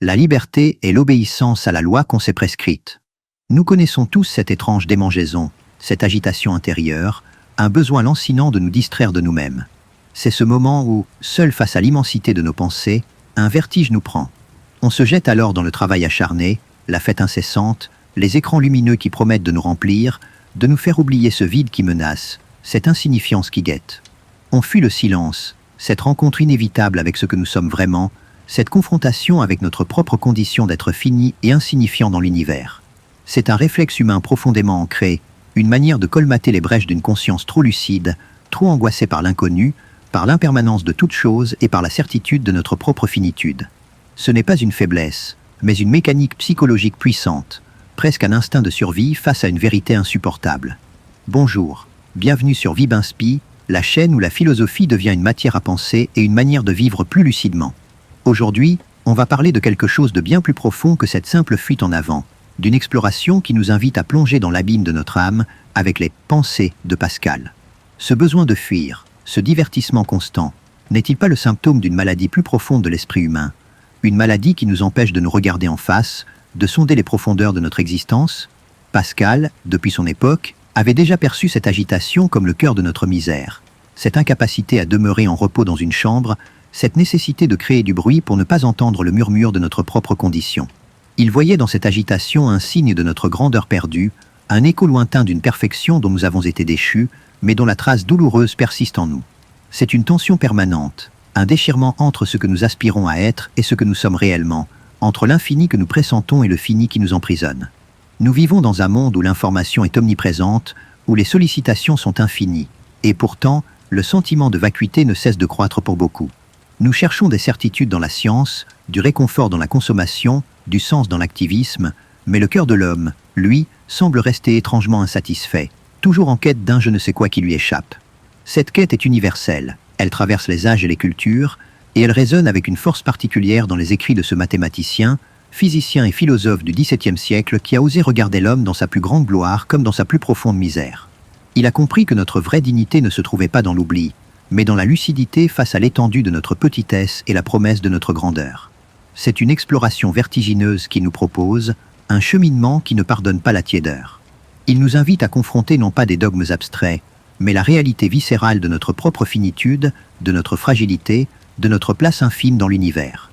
la liberté et l'obéissance à la loi qu'on s'est prescrite. Nous connaissons tous cette étrange démangeaison, cette agitation intérieure, un besoin lancinant de nous distraire de nous-mêmes. C'est ce moment où, seul face à l'immensité de nos pensées, un vertige nous prend. On se jette alors dans le travail acharné, la fête incessante, les écrans lumineux qui promettent de nous remplir, de nous faire oublier ce vide qui menace, cette insignifiance qui guette. On fuit le silence, cette rencontre inévitable avec ce que nous sommes vraiment, cette confrontation avec notre propre condition d'être fini et insignifiant dans l'univers. C'est un réflexe humain profondément ancré, une manière de colmater les brèches d'une conscience trop lucide, trop angoissée par l'inconnu, par l'impermanence de toute chose et par la certitude de notre propre finitude. Ce n'est pas une faiblesse, mais une mécanique psychologique puissante, presque un instinct de survie face à une vérité insupportable. Bonjour, bienvenue sur Vibinspi, la chaîne où la philosophie devient une matière à penser et une manière de vivre plus lucidement. Aujourd'hui, on va parler de quelque chose de bien plus profond que cette simple fuite en avant, d'une exploration qui nous invite à plonger dans l'abîme de notre âme avec les pensées de Pascal. Ce besoin de fuir, ce divertissement constant, n'est-il pas le symptôme d'une maladie plus profonde de l'esprit humain, une maladie qui nous empêche de nous regarder en face, de sonder les profondeurs de notre existence? Pascal, depuis son époque, avait déjà perçu cette agitation comme le cœur de notre misère, cette incapacité à demeurer en repos dans une chambre, cette nécessité de créer du bruit pour ne pas entendre le murmure de notre propre condition. Il voyait dans cette agitation un signe de notre grandeur perdue, un écho lointain d'une perfection dont nous avons été déchus, mais dont la trace douloureuse persiste en nous. C'est une tension permanente, un déchirement entre ce que nous aspirons à être et ce que nous sommes réellement, entre l'infini que nous pressentons et le fini qui nous emprisonne. Nous vivons dans un monde où l'information est omniprésente, où les sollicitations sont infinies, et pourtant, le sentiment de vacuité ne cesse de croître pour beaucoup. Nous cherchons des certitudes dans la science, du réconfort dans la consommation, du sens dans l'activisme, mais le cœur de l'homme, lui, semble rester étrangement insatisfait, toujours en quête d'un je ne sais quoi qui lui échappe. Cette quête est universelle, elle traverse les âges et les cultures, et elle résonne avec une force particulière dans les écrits de ce mathématicien, physicien et philosophe du XVIIe siècle qui a osé regarder l'homme dans sa plus grande gloire comme dans sa plus profonde misère. Il a compris que notre vraie dignité ne se trouvait pas dans l'oubli, mais dans la lucidité face à l'étendue de notre petitesse et la promesse de notre grandeur. C'est une exploration vertigineuse qui nous propose, un cheminement qui ne pardonne pas la tiédeur. Il nous invite à confronter non pas des dogmes abstraits, mais la réalité viscérale de notre propre finitude, de notre fragilité, de notre place infime dans l'univers.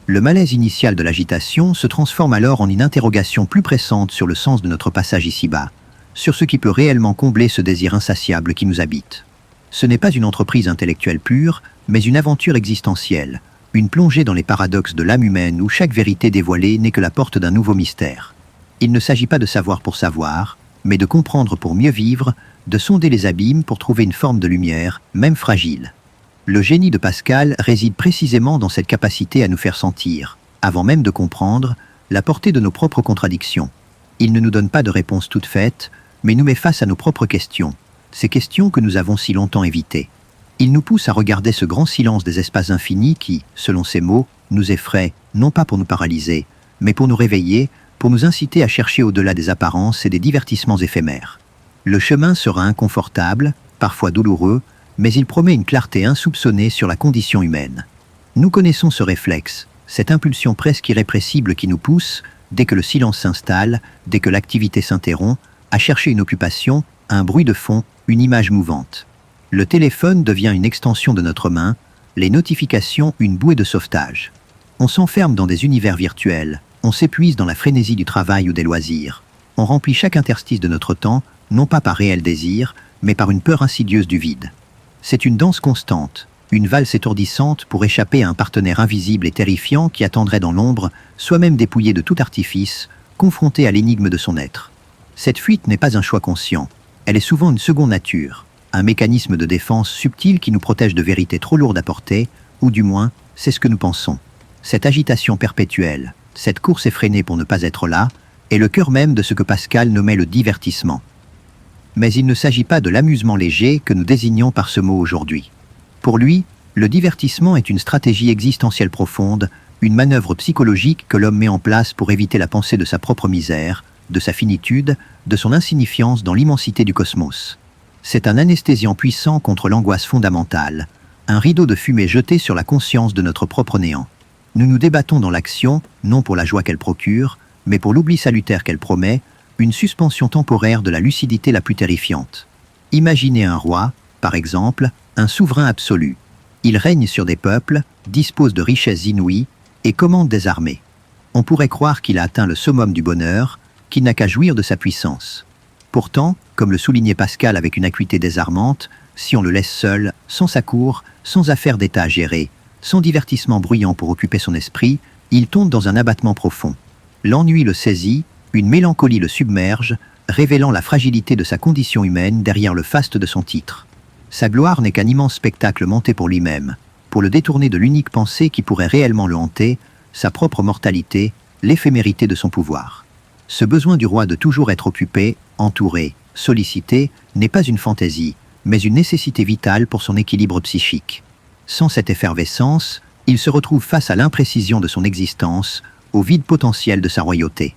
Le malaise initial de l'agitation se transforme alors en une interrogation plus pressante sur le sens de notre passage ici-bas, sur ce qui peut réellement combler ce désir insatiable qui nous habite. Ce n'est pas une entreprise intellectuelle pure, mais une aventure existentielle, une plongée dans les paradoxes de l'âme humaine où chaque vérité dévoilée n'est que la porte d'un nouveau mystère. Il ne s'agit pas de savoir pour savoir, mais de comprendre pour mieux vivre, de sonder les abîmes pour trouver une forme de lumière, même fragile. Le génie de Pascal réside précisément dans cette capacité à nous faire sentir, avant même de comprendre, la portée de nos propres contradictions. Il ne nous donne pas de réponse toute faite, mais nous met face à nos propres questions, ces questions que nous avons si longtemps évitées. Il nous pousse à regarder ce grand silence des espaces infinis qui, selon ses mots, nous effraie, non pas pour nous paralyser, mais pour nous réveiller, pour nous inciter à chercher au-delà des apparences et des divertissements éphémères. Le chemin sera inconfortable, parfois douloureux, mais il promet une clarté insoupçonnée sur la condition humaine. Nous connaissons ce réflexe, cette impulsion presque irrépressible qui nous pousse, dès que le silence s'installe, dès que l'activité s'interrompt, à chercher une occupation, un bruit de fond, une image mouvante. Le téléphone devient une extension de notre main, les notifications une bouée de sauvetage. On s'enferme dans des univers virtuels, on s'épuise dans la frénésie du travail ou des loisirs. On remplit chaque interstice de notre temps, non pas par réel désir, mais par une peur insidieuse du vide. C'est une danse constante, une valse étourdissante pour échapper à un partenaire invisible et terrifiant qui attendrait dans l'ombre, soi-même dépouillé de tout artifice, confronté à l'énigme de son être. Cette fuite n'est pas un choix conscient, elle est souvent une seconde nature, un mécanisme de défense subtil qui nous protège de vérités trop lourdes à porter, ou du moins, c'est ce que nous pensons. Cette agitation perpétuelle, cette course effrénée pour ne pas être là, est le cœur même de ce que Pascal nommait le divertissement. Mais il ne s'agit pas de l'amusement léger que nous désignons par ce mot aujourd'hui. Pour lui, le divertissement est une stratégie existentielle profonde, une manœuvre psychologique que l'homme met en place pour éviter la pensée de sa propre misère, de sa finitude, de son insignifiance dans l'immensité du cosmos. C'est un anesthésiant puissant contre l'angoisse fondamentale, un rideau de fumée jeté sur la conscience de notre propre néant. Nous nous débattons dans l'action, non pour la joie qu'elle procure, mais pour l'oubli salutaire qu'elle promet, une suspension temporaire de la lucidité la plus terrifiante. Imaginez un roi, par exemple, un souverain absolu. Il règne sur des peuples, dispose de richesses inouïes et commande des armées. On pourrait croire qu'il a atteint le summum du bonheur, qu'il n'a qu'à jouir de sa puissance. Pourtant, comme le soulignait Pascal avec une acuité désarmante, si on le laisse seul, sans sa cour, sans affaires d'État à gérer, sans divertissement bruyant pour occuper son esprit, il tombe dans un abattement profond. L'ennui le saisit, une mélancolie le submerge, révélant la fragilité de sa condition humaine derrière le faste de son titre. Sa gloire n'est qu'un immense spectacle monté pour lui-même, pour le détourner de l'unique pensée qui pourrait réellement le hanter, sa propre mortalité, l'éphémérité de son pouvoir. Ce besoin du roi de toujours être occupé, entouré, sollicité, n'est pas une fantaisie, mais une nécessité vitale pour son équilibre psychique. Sans cette effervescence, il se retrouve face à l'imprécision de son existence, au vide potentiel de sa royauté.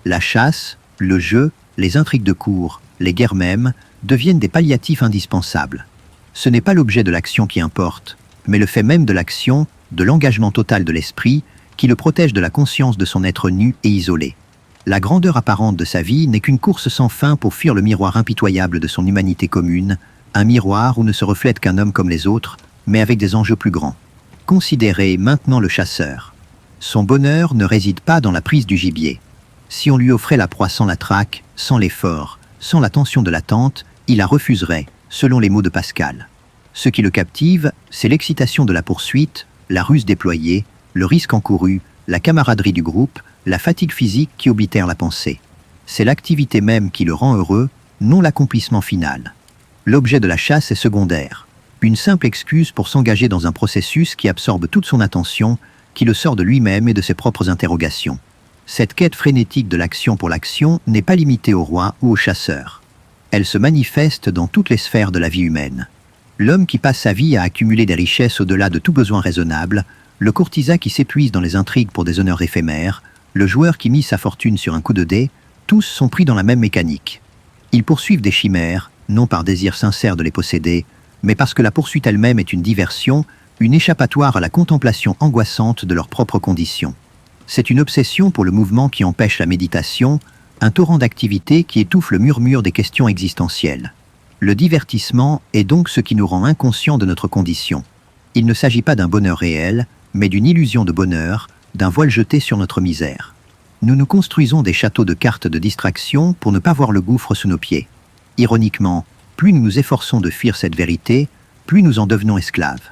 La chasse, le jeu, les intrigues de cour, les guerres mêmes, deviennent des palliatifs indispensables. Ce n'est pas l'objet de l'action qui importe, mais le fait même de l'action, de l'engagement total de l'esprit, qui le protège de la conscience de son être nu et isolé. La grandeur apparente de sa vie n'est qu'une course sans fin pour fuir le miroir impitoyable de son humanité commune, un miroir où ne se reflète qu'un homme comme les autres, mais avec des enjeux plus grands. Considérez maintenant le chasseur. Son bonheur ne réside pas dans la prise du gibier. Si on lui offrait la proie sans la traque, sans l'effort, sans la tension de l'attente, il la refuserait, selon les mots de Pascal. Ce qui le captive, c'est l'excitation de la poursuite, la ruse déployée, le risque encouru, la camaraderie du groupe, la fatigue physique qui oblitère la pensée. C'est l'activité même qui le rend heureux, non l'accomplissement final. L'objet de la chasse est secondaire. Une simple excuse pour s'engager dans un processus qui absorbe toute son attention, qui le sort de lui-même et de ses propres interrogations. Cette quête frénétique de l'action pour l'action n'est pas limitée au roi ou au chasseur. Elle se manifeste dans toutes les sphères de la vie humaine. L'homme qui passe sa vie à accumuler des richesses au-delà de tout besoin raisonnable, le courtisan qui s'épuise dans les intrigues pour des honneurs éphémères, le joueur qui mise sa fortune sur un coup de dé, tous sont pris dans la même mécanique. Ils poursuivent des chimères, non par désir sincère de les posséder, mais parce que la poursuite elle-même est une diversion, une échappatoire à la contemplation angoissante de leurs propres conditions. C'est une obsession pour le mouvement qui empêche la méditation, un torrent d'activité qui étouffe le murmure des questions existentielles. Le divertissement est donc ce qui nous rend inconscients de notre condition. Il ne s'agit pas d'un bonheur réel, mais d'une illusion de bonheur, d'un voile jeté sur notre misère. Nous nous construisons des châteaux de cartes de distraction pour ne pas voir le gouffre sous nos pieds. Ironiquement, plus nous nous efforçons de fuir cette vérité, plus nous en devenons esclaves.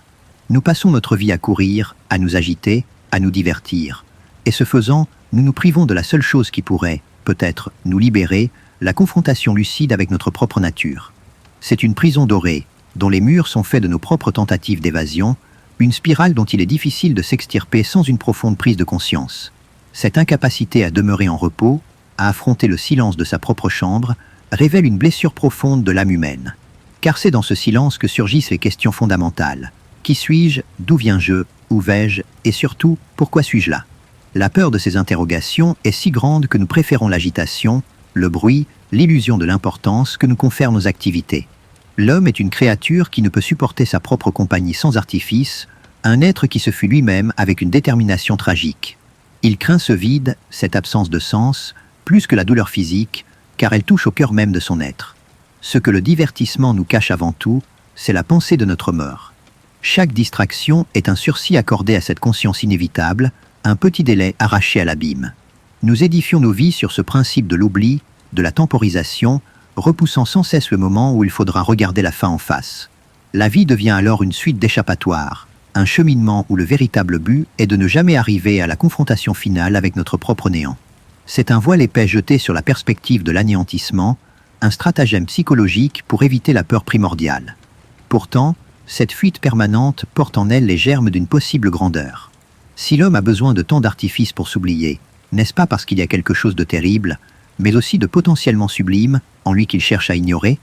Nous passons notre vie à courir, à nous agiter, à nous divertir. Et ce faisant, nous nous privons de la seule chose qui pourrait, peut-être, nous libérer, la confrontation lucide avec notre propre nature. C'est une prison dorée, dont les murs sont faits de nos propres tentatives d'évasion, une spirale dont il est difficile de s'extirper sans une profonde prise de conscience. Cette incapacité à demeurer en repos, à affronter le silence de sa propre chambre, révèle une blessure profonde de l'âme humaine. Car c'est dans ce silence que surgissent les questions fondamentales. Qui suis-je? D'où viens-je? Où vais-je? Et surtout, pourquoi suis-je là? La peur de ces interrogations est si grande que nous préférons l'agitation, le bruit, l'illusion de l'importance que nous confèrent nos activités. L'homme est une créature qui ne peut supporter sa propre compagnie sans artifice, un être qui se fuit lui-même avec une détermination tragique. Il craint ce vide, cette absence de sens, plus que la douleur physique, car elle touche au cœur même de son être. Ce que le divertissement nous cache avant tout, c'est la pensée de notre mort. Chaque distraction est un sursis accordé à cette conscience inévitable, un petit délai arraché à l'abîme. Nous édifions nos vies sur ce principe de l'oubli, de la temporisation, repoussant sans cesse le moment où il faudra regarder la fin en face. La vie devient alors une suite d'échappatoires, un cheminement où le véritable but est de ne jamais arriver à la confrontation finale avec notre propre néant. C'est un voile épais jeté sur la perspective de l'anéantissement, un stratagème psychologique pour éviter la peur primordiale. Pourtant, cette fuite permanente porte en elle les germes d'une possible grandeur. Si l'homme a besoin de tant d'artifices pour s'oublier, n'est-ce pas parce qu'il y a quelque chose de terrible, mais aussi de potentiellement sublime, en lui qu'il cherche à ignorer?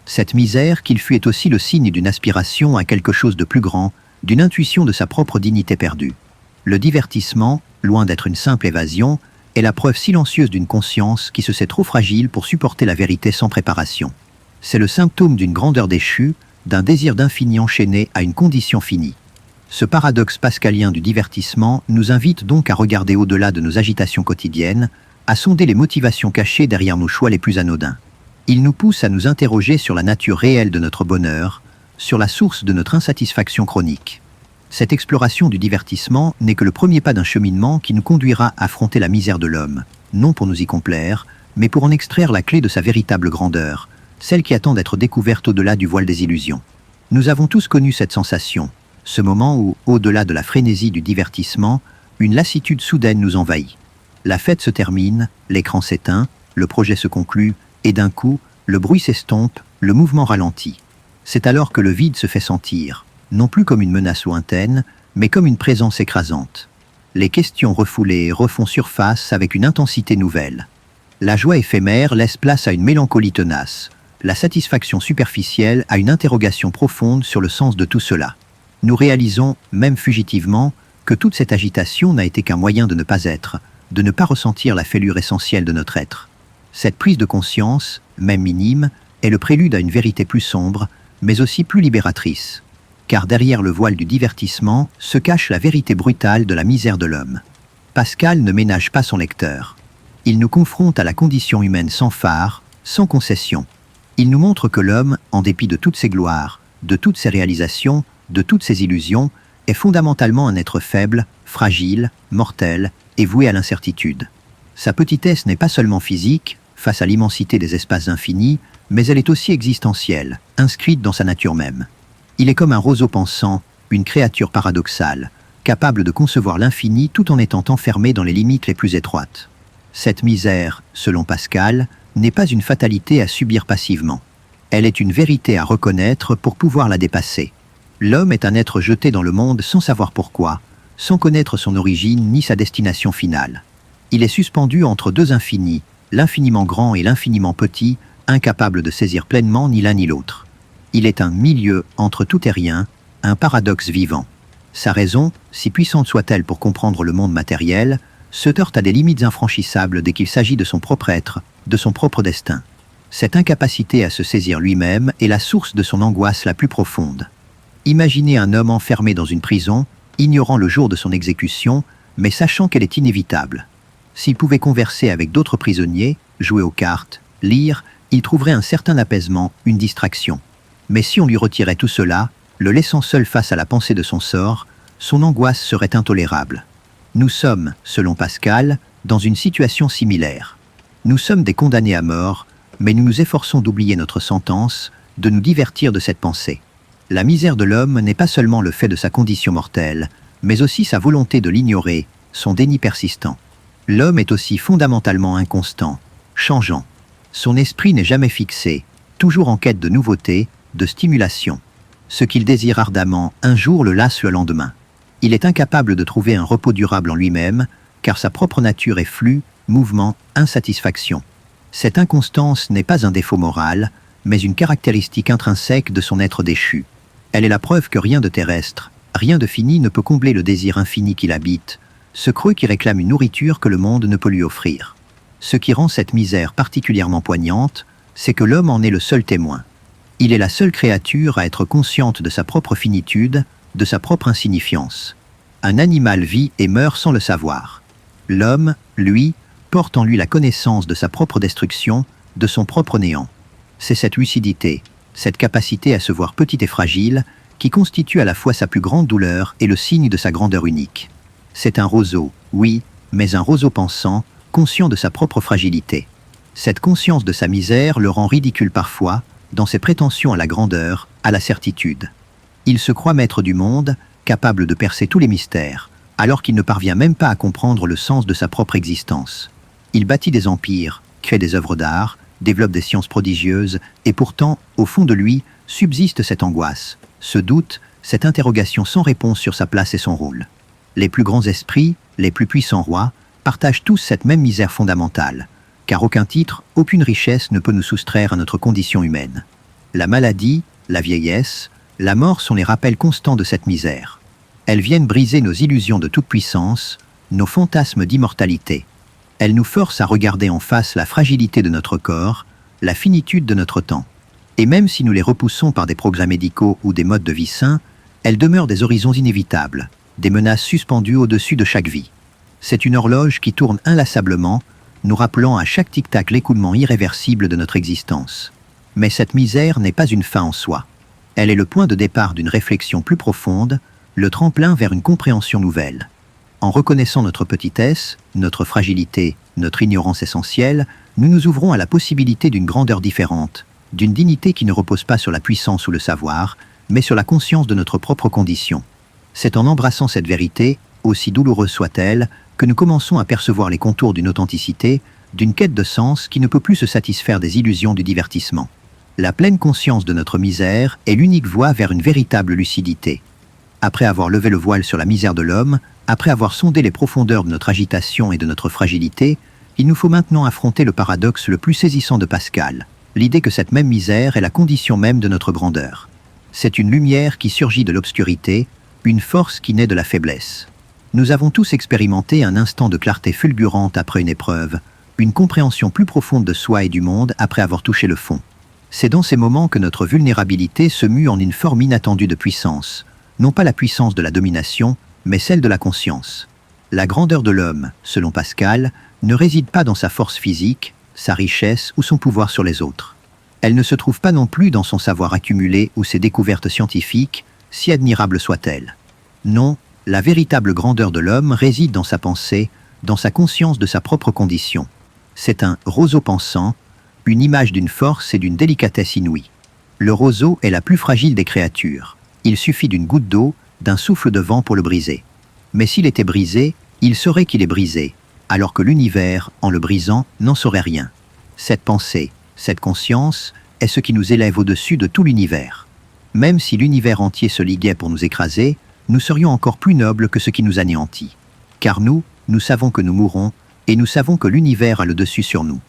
Cette misère qu'il fuit est aussi le signe d'une aspiration à quelque chose de plus grand, d'une intuition de sa propre dignité perdue. Le divertissement, loin d'être une simple évasion, est la preuve silencieuse d'une conscience qui se sait trop fragile pour supporter la vérité sans préparation. C'est le symptôme d'une grandeur déchue, d'un désir d'infini enchaîné à une condition finie. Ce paradoxe pascalien du divertissement nous invite donc à regarder au-delà de nos agitations quotidiennes, à sonder les motivations cachées derrière nos choix les plus anodins. Il nous pousse à nous interroger sur la nature réelle de notre bonheur, sur la source de notre insatisfaction chronique. Cette exploration du divertissement n'est que le premier pas d'un cheminement qui nous conduira à affronter la misère de l'homme, non pour nous y complaire, mais pour en extraire la clé de sa véritable grandeur, celle qui attend d'être découverte au-delà du voile des illusions. Nous avons tous connu cette sensation, ce moment où, au-delà de la frénésie du divertissement, une lassitude soudaine nous envahit. La fête se termine, l'écran s'éteint, le projet se conclut, et d'un coup, le bruit s'estompe, le mouvement ralentit. C'est alors que le vide se fait sentir, non plus comme une menace lointaine, mais comme une présence écrasante. Les questions refoulées refont surface avec une intensité nouvelle. La joie éphémère laisse place à une mélancolie tenace, la satisfaction superficielle à une interrogation profonde sur le sens de tout cela. Nous réalisons, même fugitivement, que toute cette agitation n'a été qu'un moyen de ne pas être, de ne pas ressentir la fêlure essentielle de notre être. Cette prise de conscience, même minime, est le prélude à une vérité plus sombre, mais aussi plus libératrice. Car derrière le voile du divertissement se cache la vérité brutale de la misère de l'homme. Pascal ne ménage pas son lecteur. Il nous confronte à la condition humaine sans phare, sans concession. Il nous montre que l'homme, en dépit de toutes ses gloires, de toutes ses réalisations, de toutes ses illusions, est fondamentalement un être faible, fragile, mortel et voué à l'incertitude. Sa petitesse n'est pas seulement physique, face à l'immensité des espaces infinis, mais elle est aussi existentielle, inscrite dans sa nature même. Il est comme un roseau pensant, une créature paradoxale, capable de concevoir l'infini tout en étant enfermé dans les limites les plus étroites. Cette misère, selon Pascal, n'est pas une fatalité à subir passivement. Elle est une vérité à reconnaître pour pouvoir la dépasser. L'homme est un être jeté dans le monde sans savoir pourquoi, sans connaître son origine ni sa destination finale. Il est suspendu entre deux infinis, l'infiniment grand et l'infiniment petit, incapable de saisir pleinement ni l'un ni l'autre. Il est un milieu entre tout et rien, un paradoxe vivant. Sa raison, si puissante soit-elle pour comprendre le monde matériel, se heurte à des limites infranchissables dès qu'il s'agit de son propre être, de son propre destin. Cette incapacité à se saisir lui-même est la source de son angoisse la plus profonde. Imaginez un homme enfermé dans une prison, ignorant le jour de son exécution, mais sachant qu'elle est inévitable. S'il pouvait converser avec d'autres prisonniers, jouer aux cartes, lire, il trouverait un certain apaisement, une distraction. Mais si on lui retirait tout cela, le laissant seul face à la pensée de son sort, son angoisse serait intolérable. Nous sommes, selon Pascal, dans une situation similaire. Nous sommes des condamnés à mort, mais nous nous efforçons d'oublier notre sentence, de nous divertir de cette pensée. La misère de l'homme n'est pas seulement le fait de sa condition mortelle, mais aussi sa volonté de l'ignorer, son déni persistant. L'homme est aussi fondamentalement inconstant, changeant. Son esprit n'est jamais fixé, toujours en quête de nouveautés, de stimulation. Ce qu'il désire ardemment, un jour le lasse le lendemain. Il est incapable de trouver un repos durable en lui-même, car sa propre nature est flux, mouvement, insatisfaction. Cette inconstance n'est pas un défaut moral, mais une caractéristique intrinsèque de son être déchu. Elle est la preuve que rien de terrestre, rien de fini ne peut combler le désir infini qui l'habite, ce creux qui réclame une nourriture que le monde ne peut lui offrir. Ce qui rend cette misère particulièrement poignante, c'est que l'homme en est le seul témoin. Il est la seule créature à être consciente de sa propre finitude, de sa propre insignifiance. Un animal vit et meurt sans le savoir. L'homme, lui, porte en lui la connaissance de sa propre destruction, de son propre néant. C'est cette lucidité, cette capacité à se voir petit et fragile, qui constitue à la fois sa plus grande douleur et le signe de sa grandeur unique. C'est un roseau, oui, mais un roseau pensant, conscient de sa propre fragilité. Cette conscience de sa misère le rend ridicule parfois, dans ses prétentions à la grandeur, à la certitude. Il se croit maître du monde, capable de percer tous les mystères, alors qu'il ne parvient même pas à comprendre le sens de sa propre existence. Il bâtit des empires, crée des œuvres d'art, développe des sciences prodigieuses, et pourtant, au fond de lui, subsiste cette angoisse, ce doute, cette interrogation sans réponse sur sa place et son rôle. Les plus grands esprits, les plus puissants rois, partagent tous cette même misère fondamentale, car aucun titre, aucune richesse ne peut nous soustraire à notre condition humaine. La maladie, la vieillesse, la mort sont les rappels constants de cette misère. Elles viennent briser nos illusions de toute puissance, nos fantasmes d'immortalité. Elles nous forcent à regarder en face la fragilité de notre corps, la finitude de notre temps. Et même si nous les repoussons par des progrès médicaux ou des modes de vie sains, Elles demeurent des horizons inévitables, des menaces suspendues au-dessus de chaque vie. C'est une horloge qui tourne inlassablement, nous rappelant à chaque tic-tac l'écoulement irréversible de notre existence. Mais cette misère n'est pas une fin en soi. Elle est le point de départ d'une réflexion plus profonde, le tremplin vers une compréhension nouvelle. En reconnaissant notre petitesse, notre fragilité, notre ignorance essentielle, nous nous ouvrons à la possibilité d'une grandeur différente, d'une dignité qui ne repose pas sur la puissance ou le savoir, mais sur la conscience de notre propre condition. C'est en embrassant cette vérité, aussi douloureuse soit-elle, que nous commençons à percevoir les contours d'une authenticité, d'une quête de sens qui ne peut plus se satisfaire des illusions du divertissement. La pleine conscience de notre misère est l'unique voie vers une véritable lucidité. Après avoir levé le voile sur la misère de l'homme, après avoir sondé les profondeurs de notre agitation et de notre fragilité, il nous faut maintenant affronter le paradoxe le plus saisissant de Pascal, l'idée que cette même misère est la condition même de notre grandeur. C'est une lumière qui surgit de l'obscurité, une force qui naît de la faiblesse. Nous avons tous expérimenté un instant de clarté fulgurante après une épreuve, une compréhension plus profonde de soi et du monde après avoir touché le fond. C'est dans ces moments que notre vulnérabilité se mue en une forme inattendue de puissance, non pas la puissance de la domination, mais celle de la conscience. La grandeur de l'homme, selon Pascal, ne réside pas dans sa force physique, sa richesse ou son pouvoir sur les autres. Elle ne se trouve pas non plus dans son savoir accumulé ou ses découvertes scientifiques, si admirables soient-elles. Non, la véritable grandeur de l'homme réside dans sa pensée, dans sa conscience de sa propre condition. C'est un roseau pensant, une image d'une force et d'une délicatesse inouïe. Le roseau est la plus fragile des créatures. Il suffit d'une goutte d'eau, d'un souffle de vent pour le briser. Mais s'il était brisé, il saurait qu'il est brisé, alors que l'univers, en le brisant, n'en saurait rien. Cette pensée, cette conscience, est ce qui nous élève au-dessus de tout l'univers. Même si l'univers entier se liguait pour nous écraser, nous serions encore plus nobles que ce qui nous anéantit. Car nous savons que nous mourrons, et nous savons que l'univers a le dessus sur nous.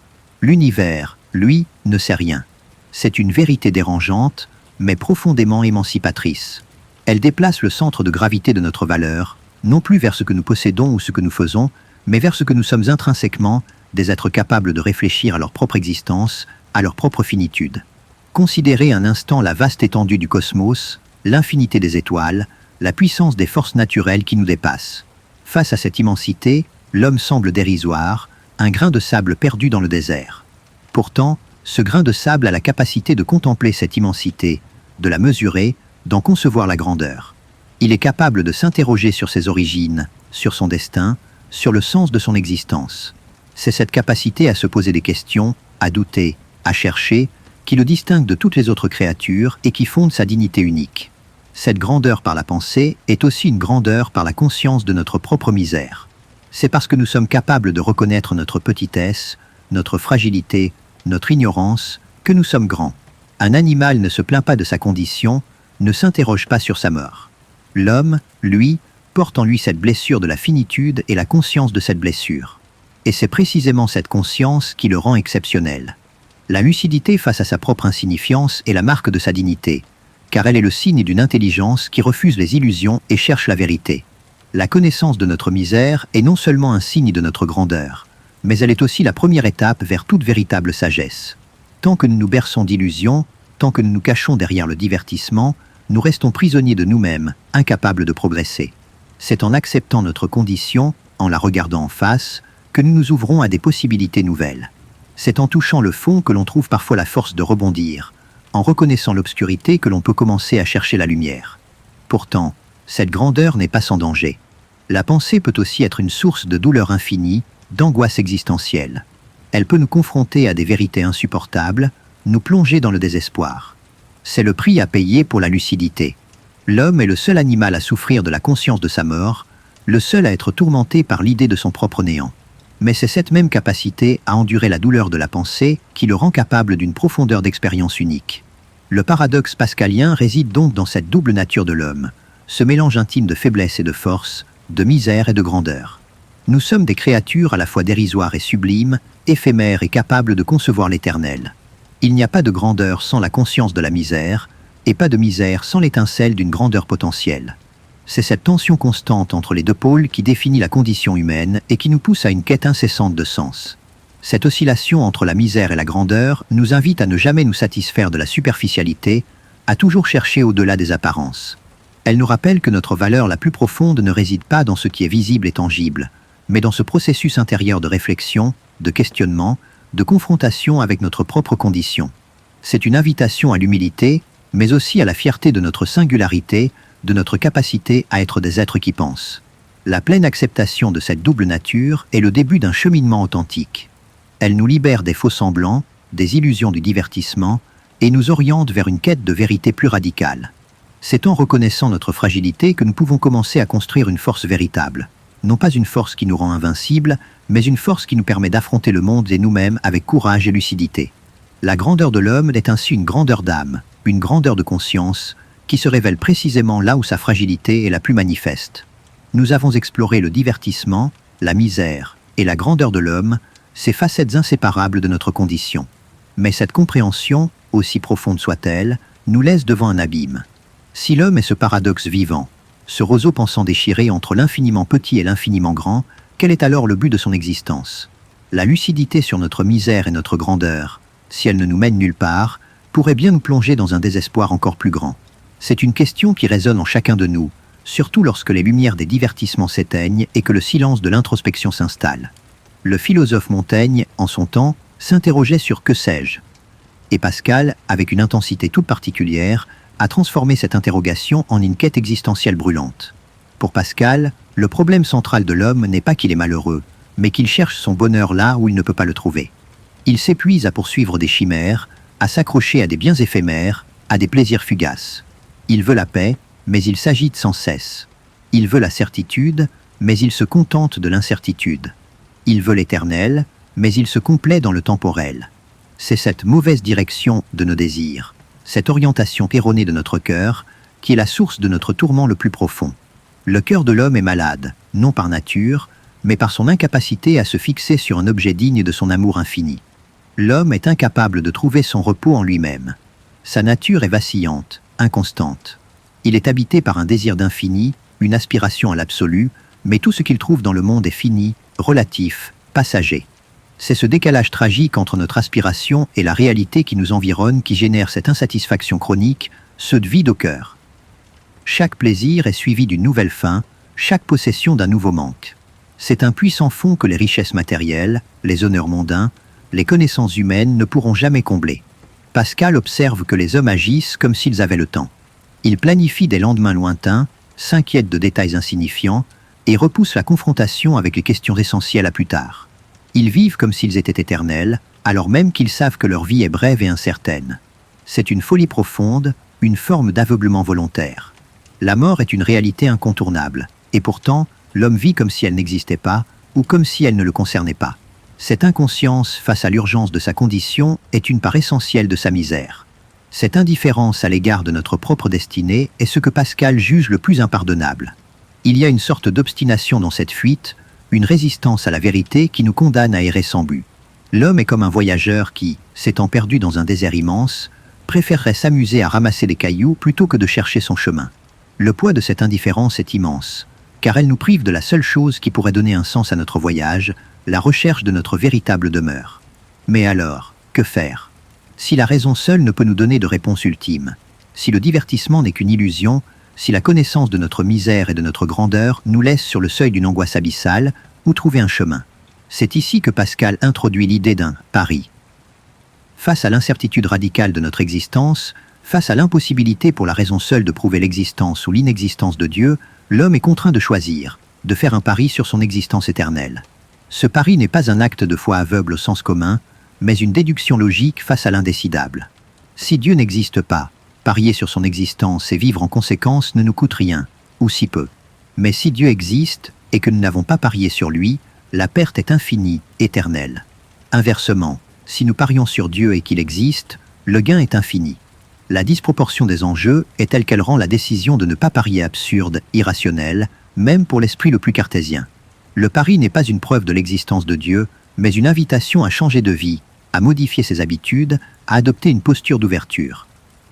L'univers, lui, ne sait rien. C'est une vérité dérangeante, mais profondément émancipatrice. Elle déplace le centre de gravité de notre valeur, non plus vers ce que nous possédons ou ce que nous faisons, mais vers ce que nous sommes intrinsèquement, des êtres capables de réfléchir à leur propre existence, à leur propre finitude. Considérez un instant la vaste étendue du cosmos, l'infinité des étoiles, la puissance des forces naturelles qui nous dépassent. Face à cette immensité, l'homme semble dérisoire, un grain de sable perdu dans le désert. Pourtant, ce grain de sable a la capacité de contempler cette immensité, de la mesurer, d'en concevoir la grandeur. Il est capable de s'interroger sur ses origines, sur son destin, sur le sens de son existence. C'est cette capacité à se poser des questions, à douter, à chercher, qui le distingue de toutes les autres créatures et qui fonde sa dignité unique. Cette grandeur par la pensée est aussi une grandeur par la conscience de notre propre misère. C'est parce que nous sommes capables de reconnaître notre petitesse, notre fragilité, notre ignorance, que nous sommes grands. Un animal ne se plaint pas de sa condition, ne s'interroge pas sur sa mort. L'homme, lui, porte en lui cette blessure de la finitude et la conscience de cette blessure. Et c'est précisément cette conscience qui le rend exceptionnel. La lucidité face à sa propre insignifiance est la marque de sa dignité, car elle est le signe d'une intelligence qui refuse les illusions et cherche la vérité. La connaissance de notre misère est non seulement un signe de notre grandeur, mais elle est aussi la première étape vers toute véritable sagesse. Tant que nous nous berçons d'illusions, tant que nous nous cachons derrière le divertissement, nous restons prisonniers de nous-mêmes, incapables de progresser. C'est en acceptant notre condition, en la regardant en face, que nous nous ouvrons à des possibilités nouvelles. C'est en touchant le fond que l'on trouve parfois la force de rebondir, en reconnaissant l'obscurité que l'on peut commencer à chercher la lumière. Pourtant, cette grandeur n'est pas sans danger. La pensée peut aussi être une source de douleur infinie, d'angoisse existentielle. Elle peut nous confronter à des vérités insupportables, nous plonger dans le désespoir. C'est le prix à payer pour la lucidité. L'homme est le seul animal à souffrir de la conscience de sa mort, le seul à être tourmenté par l'idée de son propre néant. Mais c'est cette même capacité à endurer la douleur de la pensée qui le rend capable d'une profondeur d'expérience unique. Le paradoxe pascalien réside donc dans cette double nature de l'homme, ce mélange intime de faiblesse et de force, de misère et de grandeur. Nous sommes des créatures à la fois dérisoires et sublimes, éphémères et capables de concevoir l'éternel. Il n'y a pas de grandeur sans la conscience de la misère, et pas de misère sans l'étincelle d'une grandeur potentielle. C'est cette tension constante entre les deux pôles qui définit la condition humaine et qui nous pousse à une quête incessante de sens. Cette oscillation entre la misère et la grandeur nous invite à ne jamais nous satisfaire de la superficialité, à toujours chercher au-delà des apparences. Elle nous rappelle que notre valeur la plus profonde ne réside pas dans ce qui est visible et tangible, mais dans ce processus intérieur de réflexion, de questionnement, de confrontation avec notre propre condition. C'est une invitation à l'humilité, mais aussi à la fierté de notre singularité, de notre capacité à être des êtres qui pensent. La pleine acceptation de cette double nature est le début d'un cheminement authentique. Elle nous libère des faux semblants, des illusions du divertissement, et nous oriente vers une quête de vérité plus radicale. C'est en reconnaissant notre fragilité que nous pouvons commencer à construire une force véritable. Non pas une force qui nous rend invincibles, mais une force qui nous permet d'affronter le monde et nous-mêmes avec courage et lucidité. La grandeur de l'homme est ainsi une grandeur d'âme, une grandeur de conscience, qui se révèle précisément là où sa fragilité est la plus manifeste. Nous avons exploré le divertissement, la misère et la grandeur de l'homme, ces facettes inséparables de notre condition. Mais cette compréhension, aussi profonde soit-elle, nous laisse devant un abîme. Si l'homme est ce paradoxe vivant, ce roseau pensant déchiré entre l'infiniment petit et l'infiniment grand, quel est alors le but de son existence? La lucidité sur notre misère et notre grandeur, si elle ne nous mène nulle part, pourrait bien nous plonger dans un désespoir encore plus grand. C'est une question qui résonne en chacun de nous, surtout lorsque les lumières des divertissements s'éteignent et que le silence de l'introspection s'installe. Le philosophe Montaigne, en son temps, s'interrogeait sur « que sais-je » et Pascal, avec une intensité toute particulière, a transformé cette interrogation en une quête existentielle brûlante. Pour Pascal, le problème central de l'homme n'est pas qu'il est malheureux, mais qu'il cherche son bonheur là où il ne peut pas le trouver. Il s'épuise à poursuivre des chimères, à s'accrocher à des biens éphémères, à des plaisirs fugaces. Il veut la paix, mais il s'agite sans cesse. Il veut la certitude, mais il se contente de l'incertitude. Il veut l'éternel, mais il se complaît dans le temporel. C'est cette mauvaise direction de nos désirs, cette orientation erronée de notre cœur, qui est la source de notre tourment le plus profond. Le cœur de l'homme est malade, non par nature, mais par son incapacité à se fixer sur un objet digne de son amour infini. L'homme est incapable de trouver son repos en lui-même. Sa nature est vacillante, inconstante. Il est habité par un désir d'infini, une aspiration à l'absolu, mais tout ce qu'il trouve dans le monde est fini, relatif, passager. C'est ce décalage tragique entre notre aspiration et la réalité qui nous environne qui génère cette insatisfaction chronique, ce vide au cœur. Chaque plaisir est suivi d'une nouvelle fin, chaque possession d'un nouveau manque. C'est un puissant fond que les richesses matérielles, les honneurs mondains, les connaissances humaines ne pourront jamais combler. Pascal observe que les hommes agissent comme s'ils avaient le temps. Ils planifient des lendemains lointains, s'inquiètent de détails insignifiants et repoussent la confrontation avec les questions essentielles à plus tard. Ils vivent comme s'ils étaient éternels, alors même qu'ils savent que leur vie est brève et incertaine. C'est une folie profonde, une forme d'aveuglement volontaire. La mort est une réalité incontournable, et pourtant, l'homme vit comme si elle n'existait pas, ou comme si elle ne le concernait pas. Cette inconscience face à l'urgence de sa condition est une part essentielle de sa misère. Cette indifférence à l'égard de notre propre destinée est ce que Pascal juge le plus impardonnable. Il y a une sorte d'obstination dans cette fuite, une résistance à la vérité qui nous condamne à errer sans but. L'homme est comme un voyageur qui, s'étant perdu dans un désert immense, préférerait s'amuser à ramasser des cailloux plutôt que de chercher son chemin. Le poids de cette indifférence est immense, car elle nous prive de la seule chose qui pourrait donner un sens à notre voyage, la recherche de notre véritable demeure. Mais alors, que faire? Si la raison seule ne peut nous donner de réponse ultime, si le divertissement n'est qu'une illusion, si la connaissance de notre misère et de notre grandeur nous laisse sur le seuil d'une angoisse abyssale, où trouver un chemin? C'est ici que Pascal introduit l'idée d'un pari. Face à l'incertitude radicale de notre existence, face à l'impossibilité pour la raison seule de prouver l'existence ou l'inexistence de Dieu, l'homme est contraint de choisir, de faire un pari sur son existence éternelle. Ce pari n'est pas un acte de foi aveugle au sens commun, mais une déduction logique face à l'indécidable. Si Dieu n'existe pas, parier sur son existence et vivre en conséquence ne nous coûte rien, ou si peu. Mais si Dieu existe, et que nous n'avons pas parié sur lui, la perte est infinie, éternelle. Inversement, si nous parions sur Dieu et qu'il existe, le gain est infini. La disproportion des enjeux est telle qu'elle rend la décision de ne pas parier absurde, irrationnelle, même pour l'esprit le plus cartésien. Le pari n'est pas une preuve de l'existence de Dieu, mais une invitation à changer de vie, à modifier ses habitudes, à adopter une posture d'ouverture.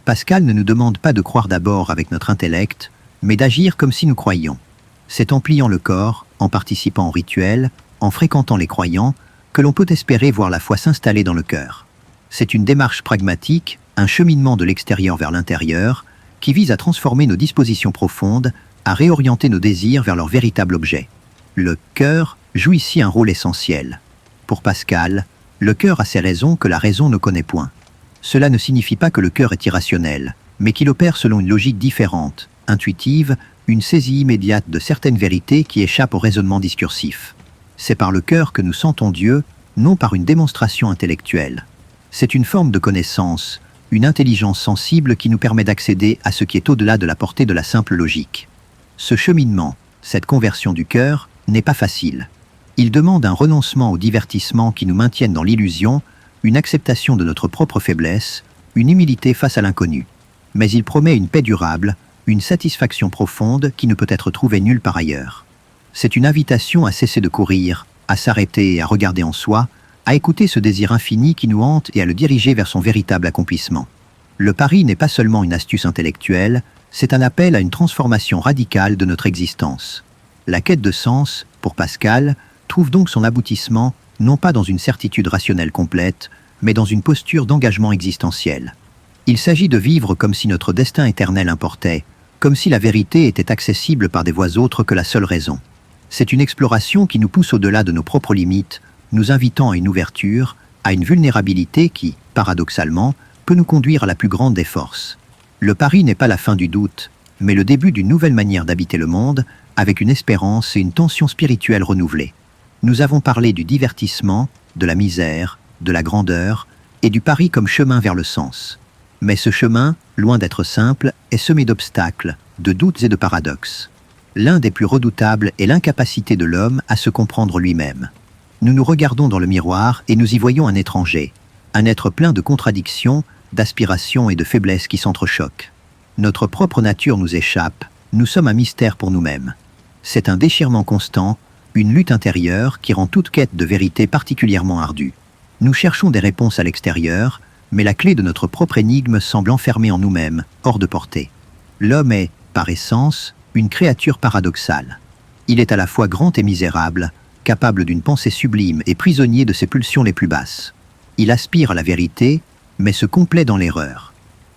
Pascal ne nous demande pas de croire d'abord avec notre intellect, mais d'agir comme si nous croyions. C'est en pliant le corps, en participant au rituel, en fréquentant les croyants, que l'on peut espérer voir la foi s'installer dans le cœur. C'est une démarche pragmatique, un cheminement de l'extérieur vers l'intérieur, qui vise à transformer nos dispositions profondes, à réorienter nos désirs vers leur véritable objet. Le cœur joue ici un rôle essentiel. Pour Pascal, le cœur a ses raisons que la raison ne connaît point. Cela ne signifie pas que le cœur est irrationnel, mais qu'il opère selon une logique différente, intuitive, une saisie immédiate de certaines vérités qui échappent au raisonnement discursif. C'est par le cœur que nous sentons Dieu, non par une démonstration intellectuelle. C'est une forme de connaissance, une intelligence sensible qui nous permet d'accéder à ce qui est au-delà de la portée de la simple logique. Ce cheminement, cette conversion du cœur, n'est pas facile. Il demande un renoncement au divertissement qui nous maintiennent dans l'illusion, une acceptation de notre propre faiblesse, une humilité face à l'inconnu. Mais il promet une paix durable, une satisfaction profonde qui ne peut être trouvée nulle part ailleurs. C'est une invitation à cesser de courir, à s'arrêter et à regarder en soi, à écouter ce désir infini qui nous hante et à le diriger vers son véritable accomplissement. Le pari n'est pas seulement une astuce intellectuelle, c'est un appel à une transformation radicale de notre existence. La quête de sens, pour Pascal, trouve donc son aboutissement non pas dans une certitude rationnelle complète, mais dans une posture d'engagement existentiel. Il s'agit de vivre comme si notre destin éternel importait, comme si la vérité était accessible par des voies autres que la seule raison. C'est une exploration qui nous pousse au-delà de nos propres limites, nous invitant à une ouverture, à une vulnérabilité qui, paradoxalement, peut nous conduire à la plus grande des forces. Le pari n'est pas la fin du doute, mais le début d'une nouvelle manière d'habiter le monde, avec une espérance et une tension spirituelle renouvelée. Nous avons parlé du divertissement, de la misère, de la grandeur, et du pari comme chemin vers le sens. Mais ce chemin, loin d'être simple, est semé d'obstacles, de doutes et de paradoxes. L'un des plus redoutables est l'incapacité de l'homme à se comprendre lui-même. Nous nous regardons dans le miroir et nous y voyons un étranger, un être plein de contradictions, d'aspirations et de faiblesses qui s'entrechoquent. Notre propre nature nous échappe, nous sommes un mystère pour nous-mêmes. C'est un déchirement constant, une lutte intérieure qui rend toute quête de vérité particulièrement ardue. Nous cherchons des réponses à l'extérieur, mais la clé de notre propre énigme semble enfermée en nous-mêmes, hors de portée. L'homme est, par essence, une créature paradoxale. Il est à la fois grand et misérable, capable d'une pensée sublime et prisonnier de ses pulsions les plus basses. Il aspire à la vérité, mais se complaît dans l'erreur.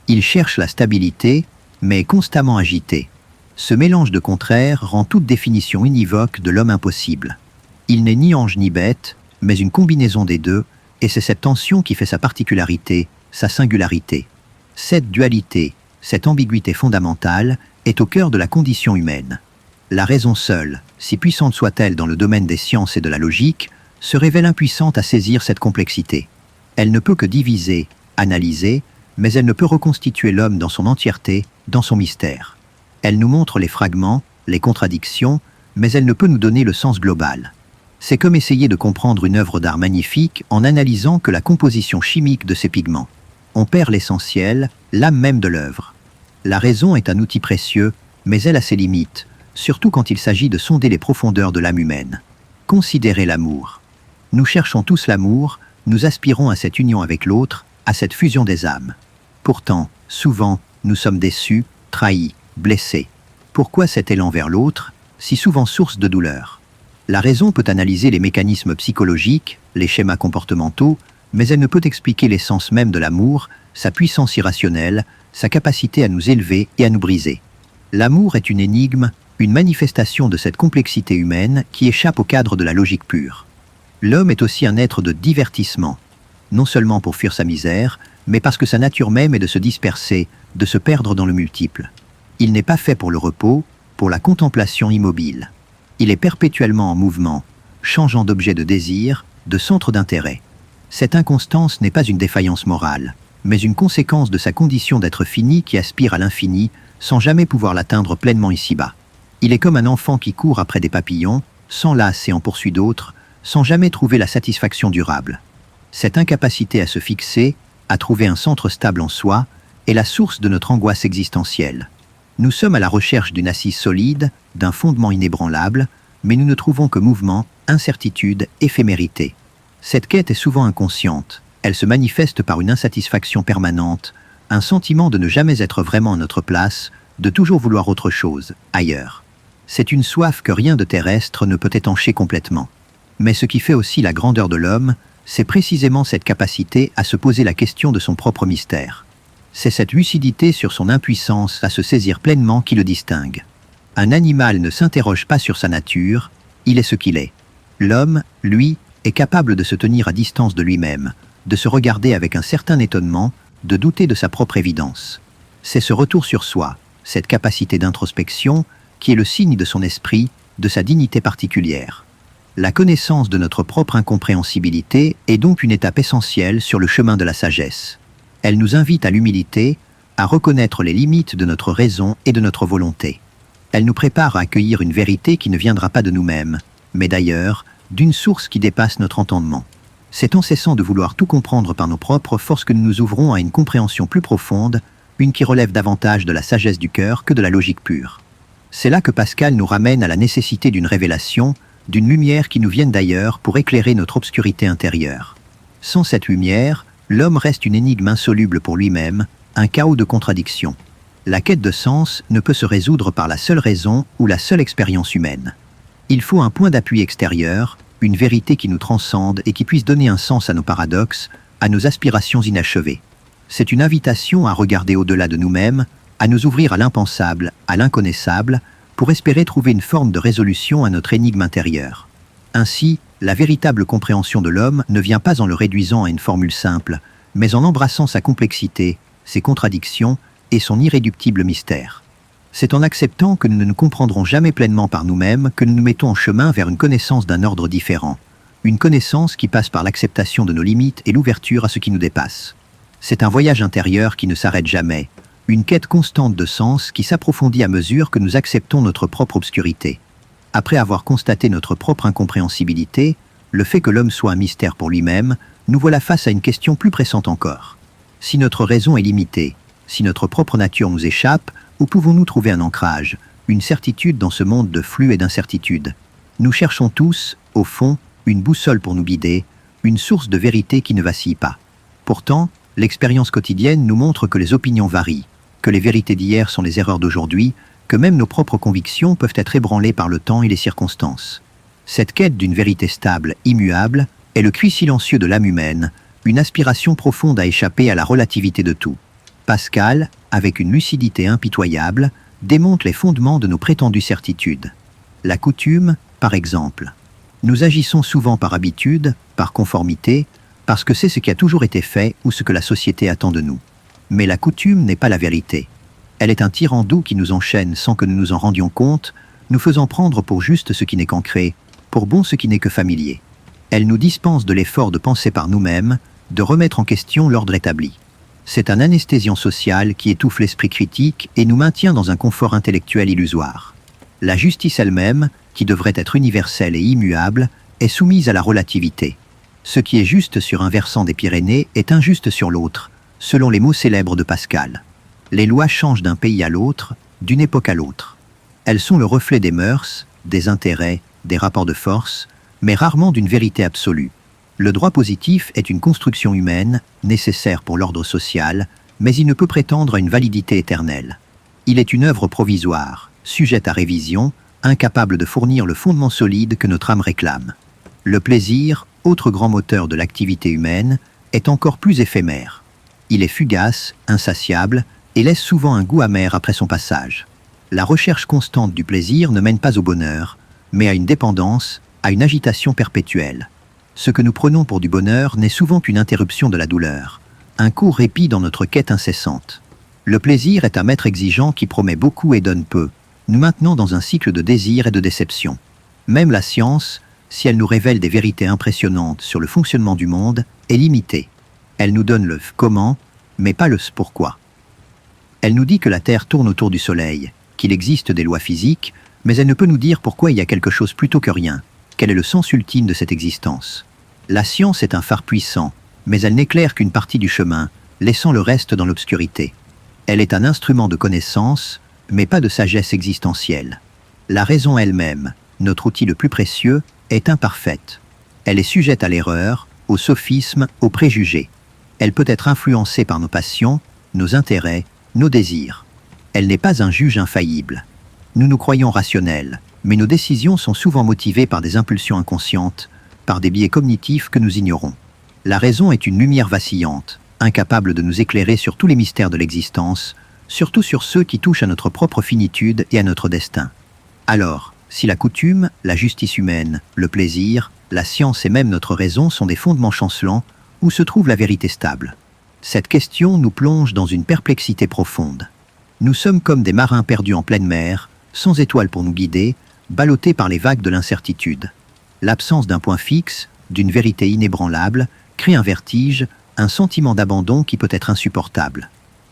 Il cherche la stabilité, mais est constamment agité. Ce mélange de contraires rend toute définition univoque de l'homme impossible. Il n'est ni ange ni bête, mais une combinaison des deux, et c'est cette tension qui fait sa particularité, sa singularité. Cette dualité, cette ambiguïté fondamentale, est au cœur de la condition humaine. La raison seule, si puissante soit-elle dans le domaine des sciences et de la logique, se révèle impuissante à saisir cette complexité. Elle ne peut que diviser, analyser, mais elle ne peut reconstituer l'homme dans son entièreté, dans son mystère. Elle nous montre les fragments, les contradictions, mais elle ne peut nous donner le sens global. C'est comme essayer de comprendre une œuvre d'art magnifique en analysant que la composition chimique de ses pigments. On perd l'essentiel, l'âme même de l'œuvre. La raison est un outil précieux, mais elle a ses limites, surtout quand il s'agit de sonder les profondeurs de l'âme humaine. Considérez l'amour. Nous cherchons tous l'amour, nous aspirons à cette union avec l'autre, à cette fusion des âmes. Pourtant, souvent, nous sommes déçus, trahis, blessés. Pourquoi cet élan vers l'autre, si souvent source de douleur? La raison peut analyser les mécanismes psychologiques, les schémas comportementaux, mais elle ne peut expliquer l'essence même de l'amour, sa puissance irrationnelle, sa capacité à nous élever et à nous briser. L'amour est une énigme, une manifestation de cette complexité humaine qui échappe au cadre de la logique pure. L'homme est aussi un être de divertissement, non seulement pour fuir sa misère, mais parce que sa nature même est de se disperser, de se perdre dans le multiple. Il n'est pas fait pour le repos, pour la contemplation immobile. Il est perpétuellement en mouvement, changeant d'objet de désir, de centre d'intérêt. Cette inconstance n'est pas une défaillance morale, mais une conséquence de sa condition d'être fini qui aspire à l'infini, sans jamais pouvoir l'atteindre pleinement ici-bas. Il est comme un enfant qui court après des papillons, s'enlace et en poursuit d'autres, sans jamais trouver la satisfaction durable. Cette incapacité à se fixer, à trouver un centre stable en soi, est la source de notre angoisse existentielle. Nous sommes à la recherche d'une assise solide, d'un fondement inébranlable, mais nous ne trouvons que mouvement, incertitude, éphémérité. Cette quête est souvent inconsciente, elle se manifeste par une insatisfaction permanente, un sentiment de ne jamais être vraiment à notre place, de toujours vouloir autre chose, ailleurs. C'est une soif que rien de terrestre ne peut étancher complètement. Mais ce qui fait aussi la grandeur de l'homme, c'est précisément cette capacité à se poser la question de son propre mystère. C'est cette lucidité sur son impuissance à se saisir pleinement qui le distingue. Un animal ne s'interroge pas sur sa nature, il est ce qu'il est. L'homme, lui, est capable de se tenir à distance de lui-même, de se regarder avec un certain étonnement, de douter de sa propre évidence. C'est ce retour sur soi, cette capacité d'introspection, qui est le signe de son esprit, de sa dignité particulière. La connaissance de notre propre incompréhensibilité est donc une étape essentielle sur le chemin de la sagesse. Elle nous invite à l'humilité, à reconnaître les limites de notre raison et de notre volonté. Elle nous prépare à accueillir une vérité qui ne viendra pas de nous-mêmes, mais d'ailleurs, d'une source qui dépasse notre entendement. C'est en cessant de vouloir tout comprendre par nos propres forces que nous nous ouvrons à une compréhension plus profonde, une qui relève davantage de la sagesse du cœur que de la logique pure. C'est là que Pascal nous ramène à la nécessité d'une révélation, d'une lumière qui nous vienne d'ailleurs pour éclairer notre obscurité intérieure. Sans cette lumière, l'homme reste une énigme insoluble pour lui-même, un chaos de contradictions. La quête de sens ne peut se résoudre par la seule raison ou la seule expérience humaine. Il faut un point d'appui extérieur, une vérité qui nous transcende et qui puisse donner un sens à nos paradoxes, à nos aspirations inachevées. C'est une invitation à regarder au-delà de nous-mêmes, à nous ouvrir à l'impensable, à l'inconnaissable, pour espérer trouver une forme de résolution à notre énigme intérieure. Ainsi, la véritable compréhension de l'homme ne vient pas en le réduisant à une formule simple, mais en embrassant sa complexité, ses contradictions et son irréductible mystère. C'est en acceptant que nous ne nous comprendrons jamais pleinement par nous-mêmes que nous nous mettons en chemin vers une connaissance d'un ordre différent. Une connaissance qui passe par l'acceptation de nos limites et l'ouverture à ce qui nous dépasse. C'est un voyage intérieur qui ne s'arrête jamais, une quête constante de sens qui s'approfondit à mesure que nous acceptons notre propre obscurité. Après avoir constaté notre propre incompréhensibilité, le fait que l'homme soit un mystère pour lui-même, nous voilà face à une question plus pressante encore. Si notre raison est limitée, si notre propre nature nous échappe, où pouvons-nous trouver un ancrage, une certitude dans ce monde de flux et d'incertitudes? Nous cherchons tous, au fond, une boussole pour nous guider, une source de vérité qui ne vacille pas. Pourtant, l'expérience quotidienne nous montre que les opinions varient, que les vérités d'hier sont les erreurs d'aujourd'hui, que même nos propres convictions peuvent être ébranlées par le temps et les circonstances. Cette quête d'une vérité stable, immuable, est le cri silencieux de l'âme humaine, une aspiration profonde à échapper à la relativité de tout. Pascal, avec une lucidité impitoyable, démonte les fondements de nos prétendues certitudes. La coutume, par exemple. Nous agissons souvent par habitude, par conformité, parce que c'est ce qui a toujours été fait ou ce que la société attend de nous. Mais la coutume n'est pas la vérité. Elle est un tyran doux qui nous enchaîne sans que nous nous en rendions compte, nous faisant prendre pour juste ce qui n'est qu'ancré, pour bon ce qui n'est que familier. Elle nous dispense de l'effort de penser par nous-mêmes, de remettre en question l'ordre établi. C'est un anesthésiant social qui étouffe l'esprit critique et nous maintient dans un confort intellectuel illusoire. La justice elle-même, qui devrait être universelle et immuable, est soumise à la relativité. Ce qui est juste sur un versant des Pyrénées est injuste sur l'autre, selon les mots célèbres de Pascal. Les lois changent d'un pays à l'autre, d'une époque à l'autre. Elles sont le reflet des mœurs, des intérêts, des rapports de force, mais rarement d'une vérité absolue. Le droit positif est une construction humaine, nécessaire pour l'ordre social, mais il ne peut prétendre à une validité éternelle. Il est une œuvre provisoire, sujette à révision, incapable de fournir le fondement solide que notre âme réclame. Le plaisir, autre grand moteur de l'activité humaine, est encore plus éphémère. Il est fugace, insatiable, et laisse souvent un goût amer après son passage. La recherche constante du plaisir ne mène pas au bonheur, mais à une dépendance, à une agitation perpétuelle. Ce que nous prenons pour du bonheur n'est souvent qu'une interruption de la douleur, un court répit dans notre quête incessante. Le plaisir est un maître exigeant qui promet beaucoup et donne peu, nous maintenant dans un cycle de désir et de déception. Même la science, si elle nous révèle des vérités impressionnantes sur le fonctionnement du monde, est limitée. Elle nous donne le comment, mais pas le pourquoi. Elle nous dit que la Terre tourne autour du Soleil, qu'il existe des lois physiques, mais elle ne peut nous dire pourquoi il y a quelque chose plutôt que rien. Quel est le sens ultime de cette existence? La science est un phare puissant, mais elle n'éclaire qu'une partie du chemin, laissant le reste dans l'obscurité. Elle est un instrument de connaissance, mais pas de sagesse existentielle. La raison elle-même, notre outil le plus précieux, est imparfaite. Elle est sujette à l'erreur, au sophisme, aux préjugés. Elle peut être influencée par nos passions, nos intérêts, nos désirs. Elle n'est pas un juge infaillible. Nous nous croyons rationnels, mais nos décisions sont souvent motivées par des impulsions inconscientes, par des biais cognitifs que nous ignorons. La raison est une lumière vacillante, incapable de nous éclairer sur tous les mystères de l'existence, surtout sur ceux qui touchent à notre propre finitude et à notre destin. Alors, si la coutume, la justice humaine, le plaisir, la science et même notre raison sont des fondements chancelants, où se trouve la vérité stable? Cette question nous plonge dans une perplexité profonde. Nous sommes comme des marins perdus en pleine mer, sans étoiles pour nous guider, ballottés par les vagues de l'incertitude. L'absence d'un point fixe, d'une vérité inébranlable, crée un vertige, un sentiment d'abandon qui peut être insupportable.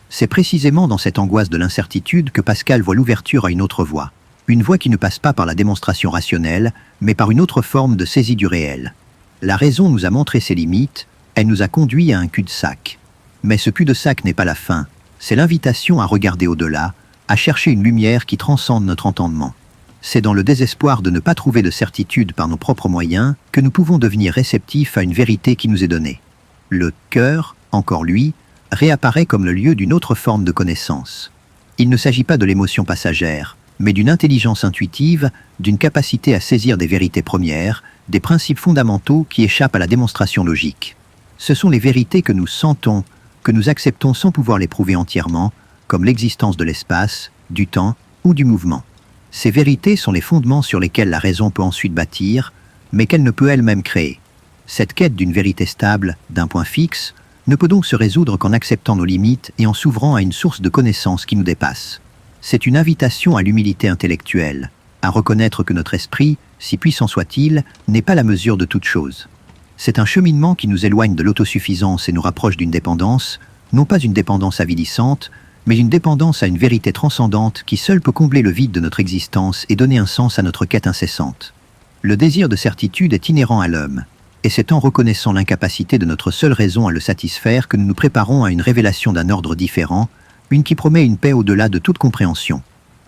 C'est précisément dans cette angoisse de l'incertitude que Pascal voit l'ouverture à une autre voie. Une voie qui ne passe pas par la démonstration rationnelle, mais par une autre forme de saisie du réel. La raison nous a montré ses limites, elle nous a conduits à un cul-de-sac. Mais ce cul-de-sac n'est pas la fin, c'est l'invitation à regarder au-delà, à chercher une lumière qui transcende notre entendement. C'est dans le désespoir de ne pas trouver de certitude par nos propres moyens que nous pouvons devenir réceptifs à une vérité qui nous est donnée. Le cœur, encore lui, réapparaît comme le lieu d'une autre forme de connaissance. Il ne s'agit pas de l'émotion passagère, mais d'une intelligence intuitive, d'une capacité à saisir des vérités premières, des principes fondamentaux qui échappent à la démonstration logique. Ce sont les vérités que nous sentons, que nous acceptons sans pouvoir les prouver entièrement, comme l'existence de l'espace, du temps ou du mouvement. Ces vérités sont les fondements sur lesquels la raison peut ensuite bâtir, mais qu'elle ne peut elle-même créer. Cette quête d'une vérité stable, d'un point fixe, ne peut donc se résoudre qu'en acceptant nos limites et en s'ouvrant à une source de connaissance qui nous dépasse. C'est une invitation à l'humilité intellectuelle, à reconnaître que notre esprit, si puissant soit-il, n'est pas la mesure de toute chose. C'est un cheminement qui nous éloigne de l'autosuffisance et nous rapproche d'une dépendance, non pas une dépendance avilissante, mais une dépendance à une vérité transcendante qui seule peut combler le vide de notre existence et donner un sens à notre quête incessante. Le désir de certitude est inhérent à l'homme, et c'est en reconnaissant l'incapacité de notre seule raison à le satisfaire que nous nous préparons à une révélation d'un ordre différent, une qui promet une paix au-delà de toute compréhension.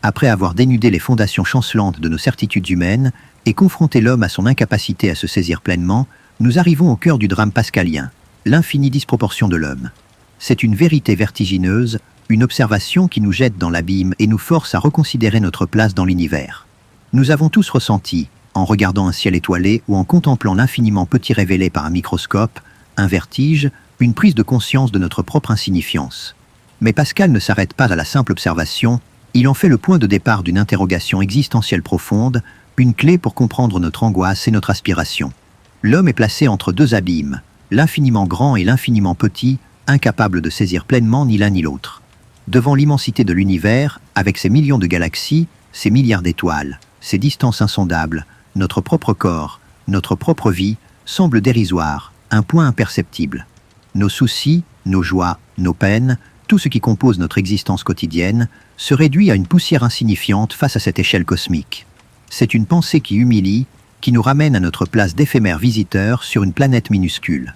Après avoir dénudé les fondations chancelantes de nos certitudes humaines et confronté l'homme à son incapacité à se saisir pleinement, nous arrivons au cœur du drame pascalien, l'infinie disproportion de l'homme. C'est une vérité vertigineuse, une observation qui nous jette dans l'abîme et nous force à reconsidérer notre place dans l'univers. Nous avons tous ressenti, en regardant un ciel étoilé ou en contemplant l'infiniment petit révélé par un microscope, un vertige, une prise de conscience de notre propre insignifiance. Mais Pascal ne s'arrête pas à la simple observation, il en fait le point de départ d'une interrogation existentielle profonde, une clé pour comprendre notre angoisse et notre aspiration. L'homme est placé entre deux abîmes, l'infiniment grand et l'infiniment petit, incapable de saisir pleinement ni l'un ni l'autre. Devant l'immensité de l'univers, avec ses millions de galaxies, ses milliards d'étoiles, ses distances insondables, notre propre corps, notre propre vie, semblent dérisoires, un point imperceptible. Nos soucis, nos joies, nos peines, tout ce qui compose notre existence quotidienne, se réduit à une poussière insignifiante face à cette échelle cosmique. C'est une pensée qui humilie, qui nous ramène à notre place d'éphémère visiteur sur une planète minuscule.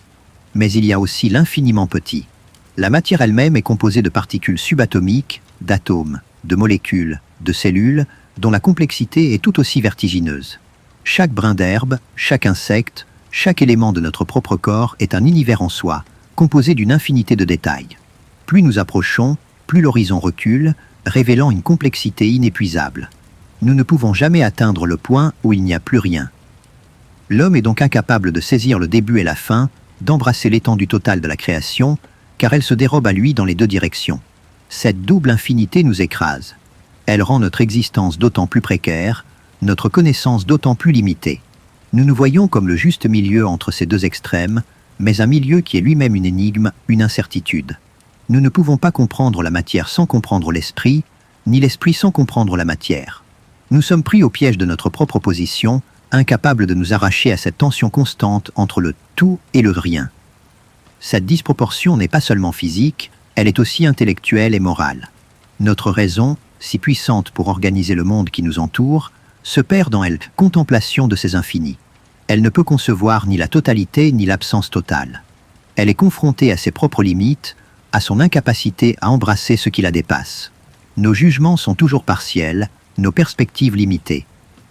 Mais il y a aussi l'infiniment petit. La matière elle-même est composée de particules subatomiques, d'atomes, de molécules, de cellules, dont la complexité est tout aussi vertigineuse. Chaque brin d'herbe, chaque insecte, chaque élément de notre propre corps est un univers en soi, composé d'une infinité de détails. Plus nous approchons, plus l'horizon recule, révélant une complexité inépuisable. Nous ne pouvons jamais atteindre le point où il n'y a plus rien. L'homme est donc incapable de saisir le début et la fin, d'embrasser l'étendue totale de la création, car elle se dérobe à lui dans les deux directions. Cette double infinité nous écrase. Elle rend notre existence d'autant plus précaire, notre connaissance d'autant plus limitée. Nous nous voyons comme le juste milieu entre ces deux extrêmes, mais un milieu qui est lui-même une énigme, une incertitude. Nous ne pouvons pas comprendre la matière sans comprendre l'esprit, ni l'esprit sans comprendre la matière. Nous sommes pris au piège de notre propre position, incapables de nous arracher à cette tension constante entre le tout et le rien. Cette disproportion n'est pas seulement physique, elle est aussi intellectuelle et morale. Notre raison, si puissante pour organiser le monde qui nous entoure, se perd dans la contemplation de ces infinis. Elle ne peut concevoir ni la totalité ni l'absence totale. Elle est confrontée à ses propres limites, à son incapacité à embrasser ce qui la dépasse. Nos jugements sont toujours partiels, nos perspectives limitées.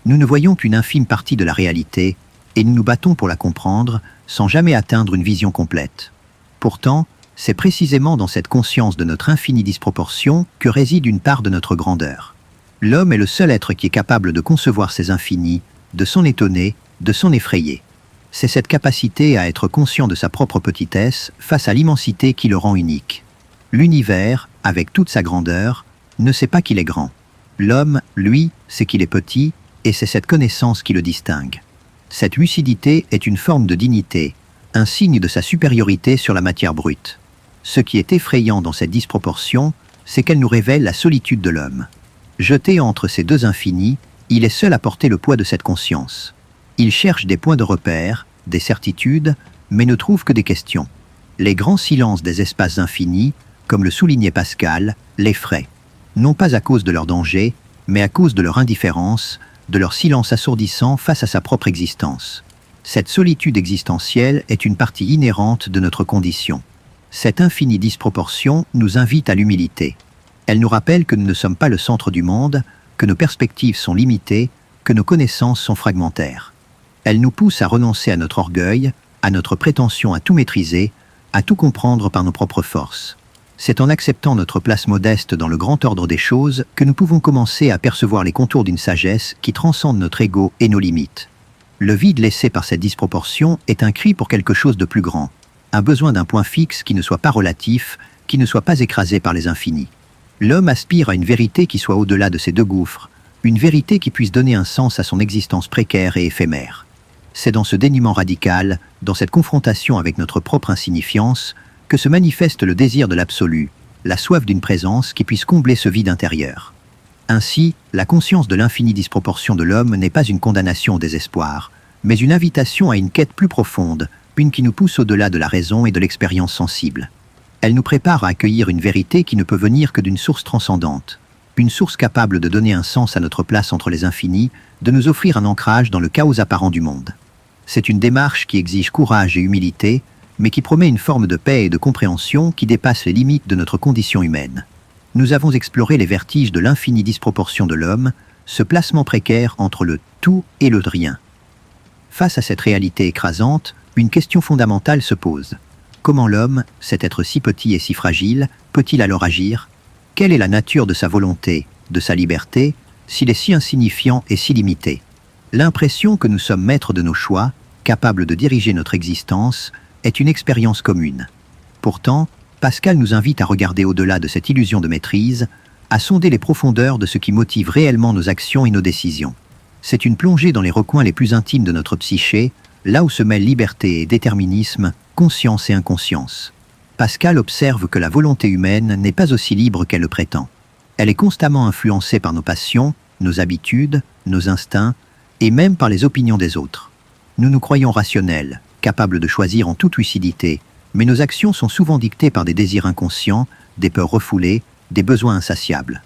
Nous ne voyons qu'une infime partie de la réalité, et nous nous battons pour la comprendre, sans jamais atteindre une vision complète. Pourtant, c'est précisément dans cette conscience de notre infinie disproportion que réside une part de notre grandeur. L'homme est le seul être qui est capable de concevoir ces infinis, de s'en étonner, de s'en effrayer. C'est cette capacité à être conscient de sa propre petitesse face à l'immensité qui le rend unique. L'univers, avec toute sa grandeur, ne sait pas qu'il est grand. L'homme, lui, sait qu'il est petit, et c'est cette connaissance qui le distingue. Cette lucidité est une forme de dignité, un signe de sa supériorité sur la matière brute. Ce qui est effrayant dans cette disproportion, c'est qu'elle nous révèle la solitude de l'homme. Jeté entre ces deux infinis, il est seul à porter le poids de cette conscience. Il cherche des points de repère, des certitudes, mais ne trouve que des questions. Les grands silences des espaces infinis, comme le soulignait Pascal, l'effraient. Non pas à cause de leur danger, mais à cause de leur indifférence, de leur silence assourdissant face à sa propre existence. Cette solitude existentielle est une partie inhérente de notre condition. Cette infinie disproportion nous invite à l'humilité. Elle nous rappelle que nous ne sommes pas le centre du monde, que nos perspectives sont limitées, que nos connaissances sont fragmentaires. Elle nous pousse à renoncer à notre orgueil, à notre prétention à tout maîtriser, à tout comprendre par nos propres forces. C'est en acceptant notre place modeste dans le grand ordre des choses que nous pouvons commencer à percevoir les contours d'une sagesse qui transcende notre ego et nos limites. Le vide laissé par cette disproportion est un cri pour quelque chose de plus grand, un besoin d'un point fixe qui ne soit pas relatif, qui ne soit pas écrasé par les infinis. L'homme aspire à une vérité qui soit au-delà de ces deux gouffres, une vérité qui puisse donner un sens à son existence précaire et éphémère. C'est dans ce dénuement radical, dans cette confrontation avec notre propre insignifiance, que se manifeste le désir de l'absolu, la soif d'une présence qui puisse combler ce vide intérieur. Ainsi, la conscience de l'infinie disproportion de l'homme n'est pas une condamnation au désespoir, mais une invitation à une quête plus profonde, une qui nous pousse au-delà de la raison et de l'expérience sensible. Elle nous prépare à accueillir une vérité qui ne peut venir que d'une source transcendante, une source capable de donner un sens à notre place entre les infinis, de nous offrir un ancrage dans le chaos apparent du monde. C'est une démarche qui exige courage et humilité, mais qui promet une forme de paix et de compréhension qui dépasse les limites de notre condition humaine. Nous avons exploré les vertiges de l'infinie disproportion de l'homme, ce placement précaire entre le tout et le rien. Face à cette réalité écrasante, une question fondamentale se pose. Comment l'homme, cet être si petit et si fragile, peut-il alors agir? Quelle est la nature de sa volonté, de sa liberté, s'il est si insignifiant et si limité? L'impression que nous sommes maîtres de nos choix, capables de diriger notre existence, est une expérience commune. Pourtant, Pascal nous invite à regarder au-delà de cette illusion de maîtrise, à sonder les profondeurs de ce qui motive réellement nos actions et nos décisions. C'est une plongée dans les recoins les plus intimes de notre psyché, là où se mêlent liberté et déterminisme, conscience et inconscience. Pascal observe que la volonté humaine n'est pas aussi libre qu'elle le prétend. Elle est constamment influencée par nos passions, nos habitudes, nos instincts, et même par les opinions des autres. Nous nous croyons rationnels, capables de choisir en toute lucidité, mais nos actions sont souvent dictées par des désirs inconscients, des peurs refoulées, des besoins insatiables.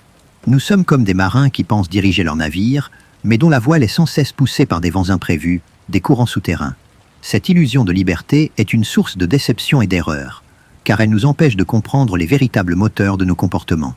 Nous sommes comme des marins qui pensent diriger leur navire, mais dont la voile est sans cesse poussée par des vents imprévus, des courants souterrains. Cette illusion de liberté est une source de déception et d'erreur, car elle nous empêche de comprendre les véritables moteurs de nos comportements.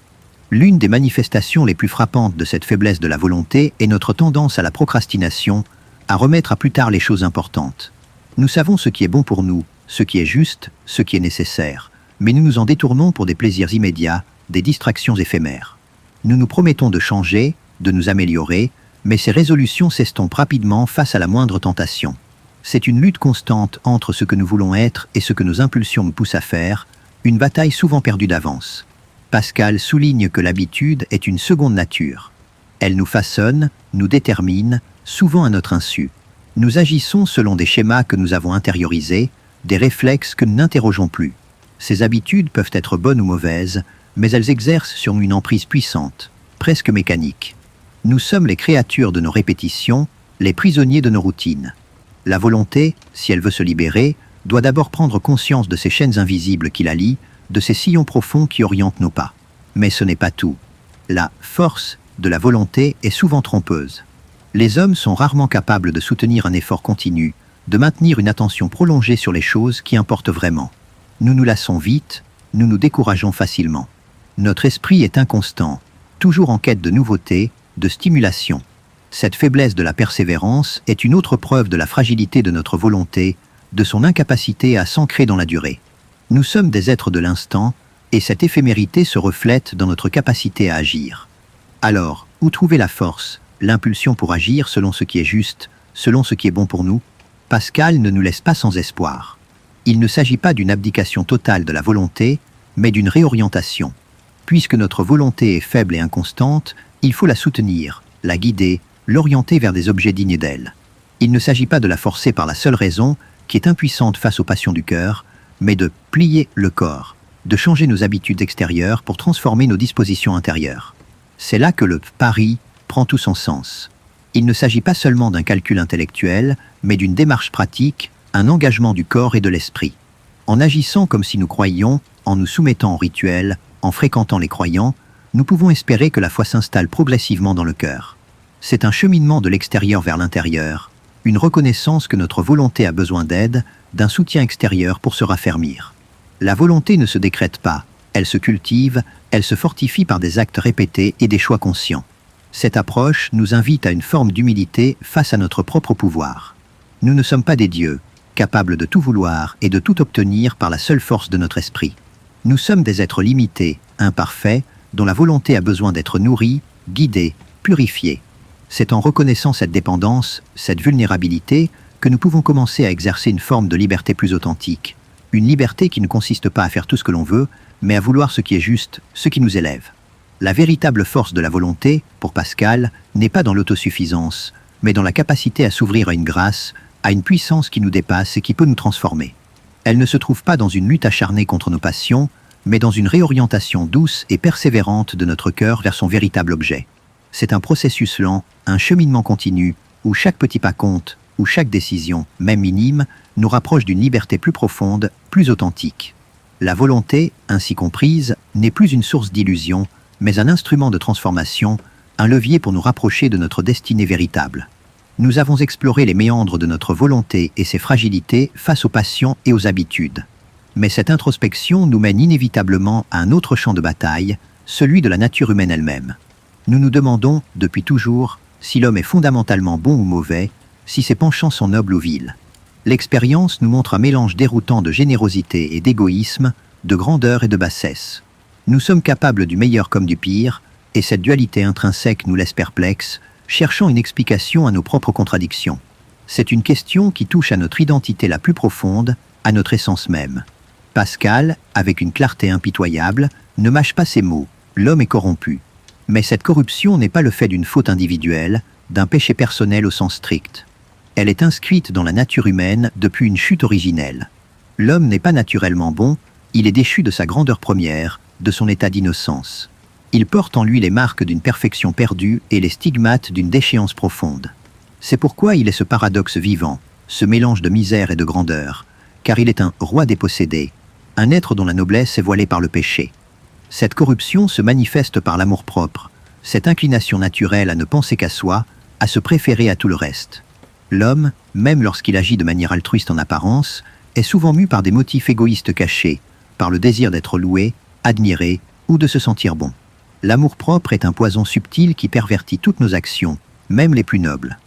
L'une des manifestations les plus frappantes de cette faiblesse de la volonté est notre tendance à la procrastination, à remettre à plus tard les choses importantes. Nous savons ce qui est bon pour nous, ce qui est juste, ce qui est nécessaire, mais nous nous en détournons pour des plaisirs immédiats, des distractions éphémères. Nous nous promettons de changer, de nous améliorer, mais ces résolutions s'estompent rapidement face à la moindre tentation. C'est une lutte constante entre ce que nous voulons être et ce que nos impulsions nous poussent à faire, une bataille souvent perdue d'avance. Pascal souligne que l'habitude est une seconde nature. Elle nous façonne, nous détermine, souvent à notre insu. Nous agissons selon des schémas que nous avons intériorisés, des réflexes que nous n'interrogeons plus. Ces habitudes peuvent être bonnes ou mauvaises, mais elles exercent sur nous une emprise puissante, presque mécanique. Nous sommes les créatures de nos répétitions, les prisonniers de nos routines. La volonté, si elle veut se libérer, doit d'abord prendre conscience de ces chaînes invisibles qui la lient, de ces sillons profonds qui orientent nos pas. Mais ce n'est pas tout. La force de la volonté est souvent trompeuse. Les hommes sont rarement capables de soutenir un effort continu, de maintenir une attention prolongée sur les choses qui importent vraiment. Nous nous lassons vite, nous nous décourageons facilement. Notre esprit est inconstant, toujours en quête de nouveautés, de stimulation. Cette faiblesse de la persévérance est une autre preuve de la fragilité de notre volonté, de son incapacité à s'ancrer dans la durée. Nous sommes des êtres de l'instant, et cette éphémérité se reflète dans notre capacité à agir. Alors, où trouver la force, l'impulsion pour agir selon ce qui est juste, selon ce qui est bon pour nous? Pascal ne nous laisse pas sans espoir. Il ne s'agit pas d'une abdication totale de la volonté, mais d'une réorientation. Puisque notre volonté est faible et inconstante, il faut la soutenir, la guider, l'orienter vers des objets dignes d'elle. Il ne s'agit pas de la forcer par la seule raison, qui est impuissante face aux passions du cœur, mais de plier le corps, de changer nos habitudes extérieures pour transformer nos dispositions intérieures. C'est là que le pari prend tout son sens. Il ne s'agit pas seulement d'un calcul intellectuel, mais d'une démarche pratique, un engagement du corps et de l'esprit. En agissant comme si nous croyions, en nous soumettant au rituel, en fréquentant les croyants, nous pouvons espérer que la foi s'installe progressivement dans le cœur. C'est un cheminement de l'extérieur vers l'intérieur, une reconnaissance que notre volonté a besoin d'aide, d'un soutien extérieur pour se raffermir. La volonté ne se décrète pas, elle se cultive, elle se fortifie par des actes répétés et des choix conscients. Cette approche nous invite à une forme d'humilité face à notre propre pouvoir. Nous ne sommes pas des dieux, capables de tout vouloir et de tout obtenir par la seule force de notre esprit. Nous sommes des êtres limités, imparfaits, dont la volonté a besoin d'être nourrie, guidée, purifiée. C'est en reconnaissant cette dépendance, cette vulnérabilité, que nous pouvons commencer à exercer une forme de liberté plus authentique. Une liberté qui ne consiste pas à faire tout ce que l'on veut, mais à vouloir ce qui est juste, ce qui nous élève. La véritable force de la volonté, pour Pascal, n'est pas dans l'autosuffisance, mais dans la capacité à s'ouvrir à une grâce, à une puissance qui nous dépasse et qui peut nous transformer. Elle ne se trouve pas dans une lutte acharnée contre nos passions, mais dans une réorientation douce et persévérante de notre cœur vers son véritable objet. C'est un processus lent, un cheminement continu, où chaque petit pas compte, où chaque décision, même minime, nous rapproche d'une liberté plus profonde, plus authentique. La volonté, ainsi comprise, n'est plus une source d'illusion, mais un instrument de transformation, un levier pour nous rapprocher de notre destinée véritable. Nous avons exploré les méandres de notre volonté et ses fragilités face aux passions et aux habitudes. Mais cette introspection nous mène inévitablement à un autre champ de bataille, celui de la nature humaine elle-même. Nous nous demandons, depuis toujours, si l'homme est fondamentalement bon ou mauvais, si ses penchants sont nobles ou vils. L'expérience nous montre un mélange déroutant de générosité et d'égoïsme, de grandeur et de bassesse. Nous sommes capables du meilleur comme du pire, et cette dualité intrinsèque nous laisse perplexes, cherchant une explication à nos propres contradictions. C'est une question qui touche à notre identité la plus profonde, à notre essence même. Pascal, avec une clarté impitoyable, ne mâche pas ses mots, l'homme est corrompu. Mais cette corruption n'est pas le fait d'une faute individuelle, d'un péché personnel au sens strict. Elle est inscrite dans la nature humaine depuis une chute originelle. L'homme n'est pas naturellement bon, il est déchu de sa grandeur première, de son état d'innocence. Il porte en lui les marques d'une perfection perdue et les stigmates d'une déchéance profonde. C'est pourquoi il est ce paradoxe vivant, ce mélange de misère et de grandeur, car il est un roi dépossédé, un être dont la noblesse est voilée par le péché. Cette corruption se manifeste par l'amour-propre, cette inclination naturelle à ne penser qu'à soi, à se préférer à tout le reste. L'homme, même lorsqu'il agit de manière altruiste en apparence, est souvent mu par des motifs égoïstes cachés, par le désir d'être loué, admiré ou de se sentir bon. L'amour-propre est un poison subtil qui pervertit toutes nos actions, même les plus nobles.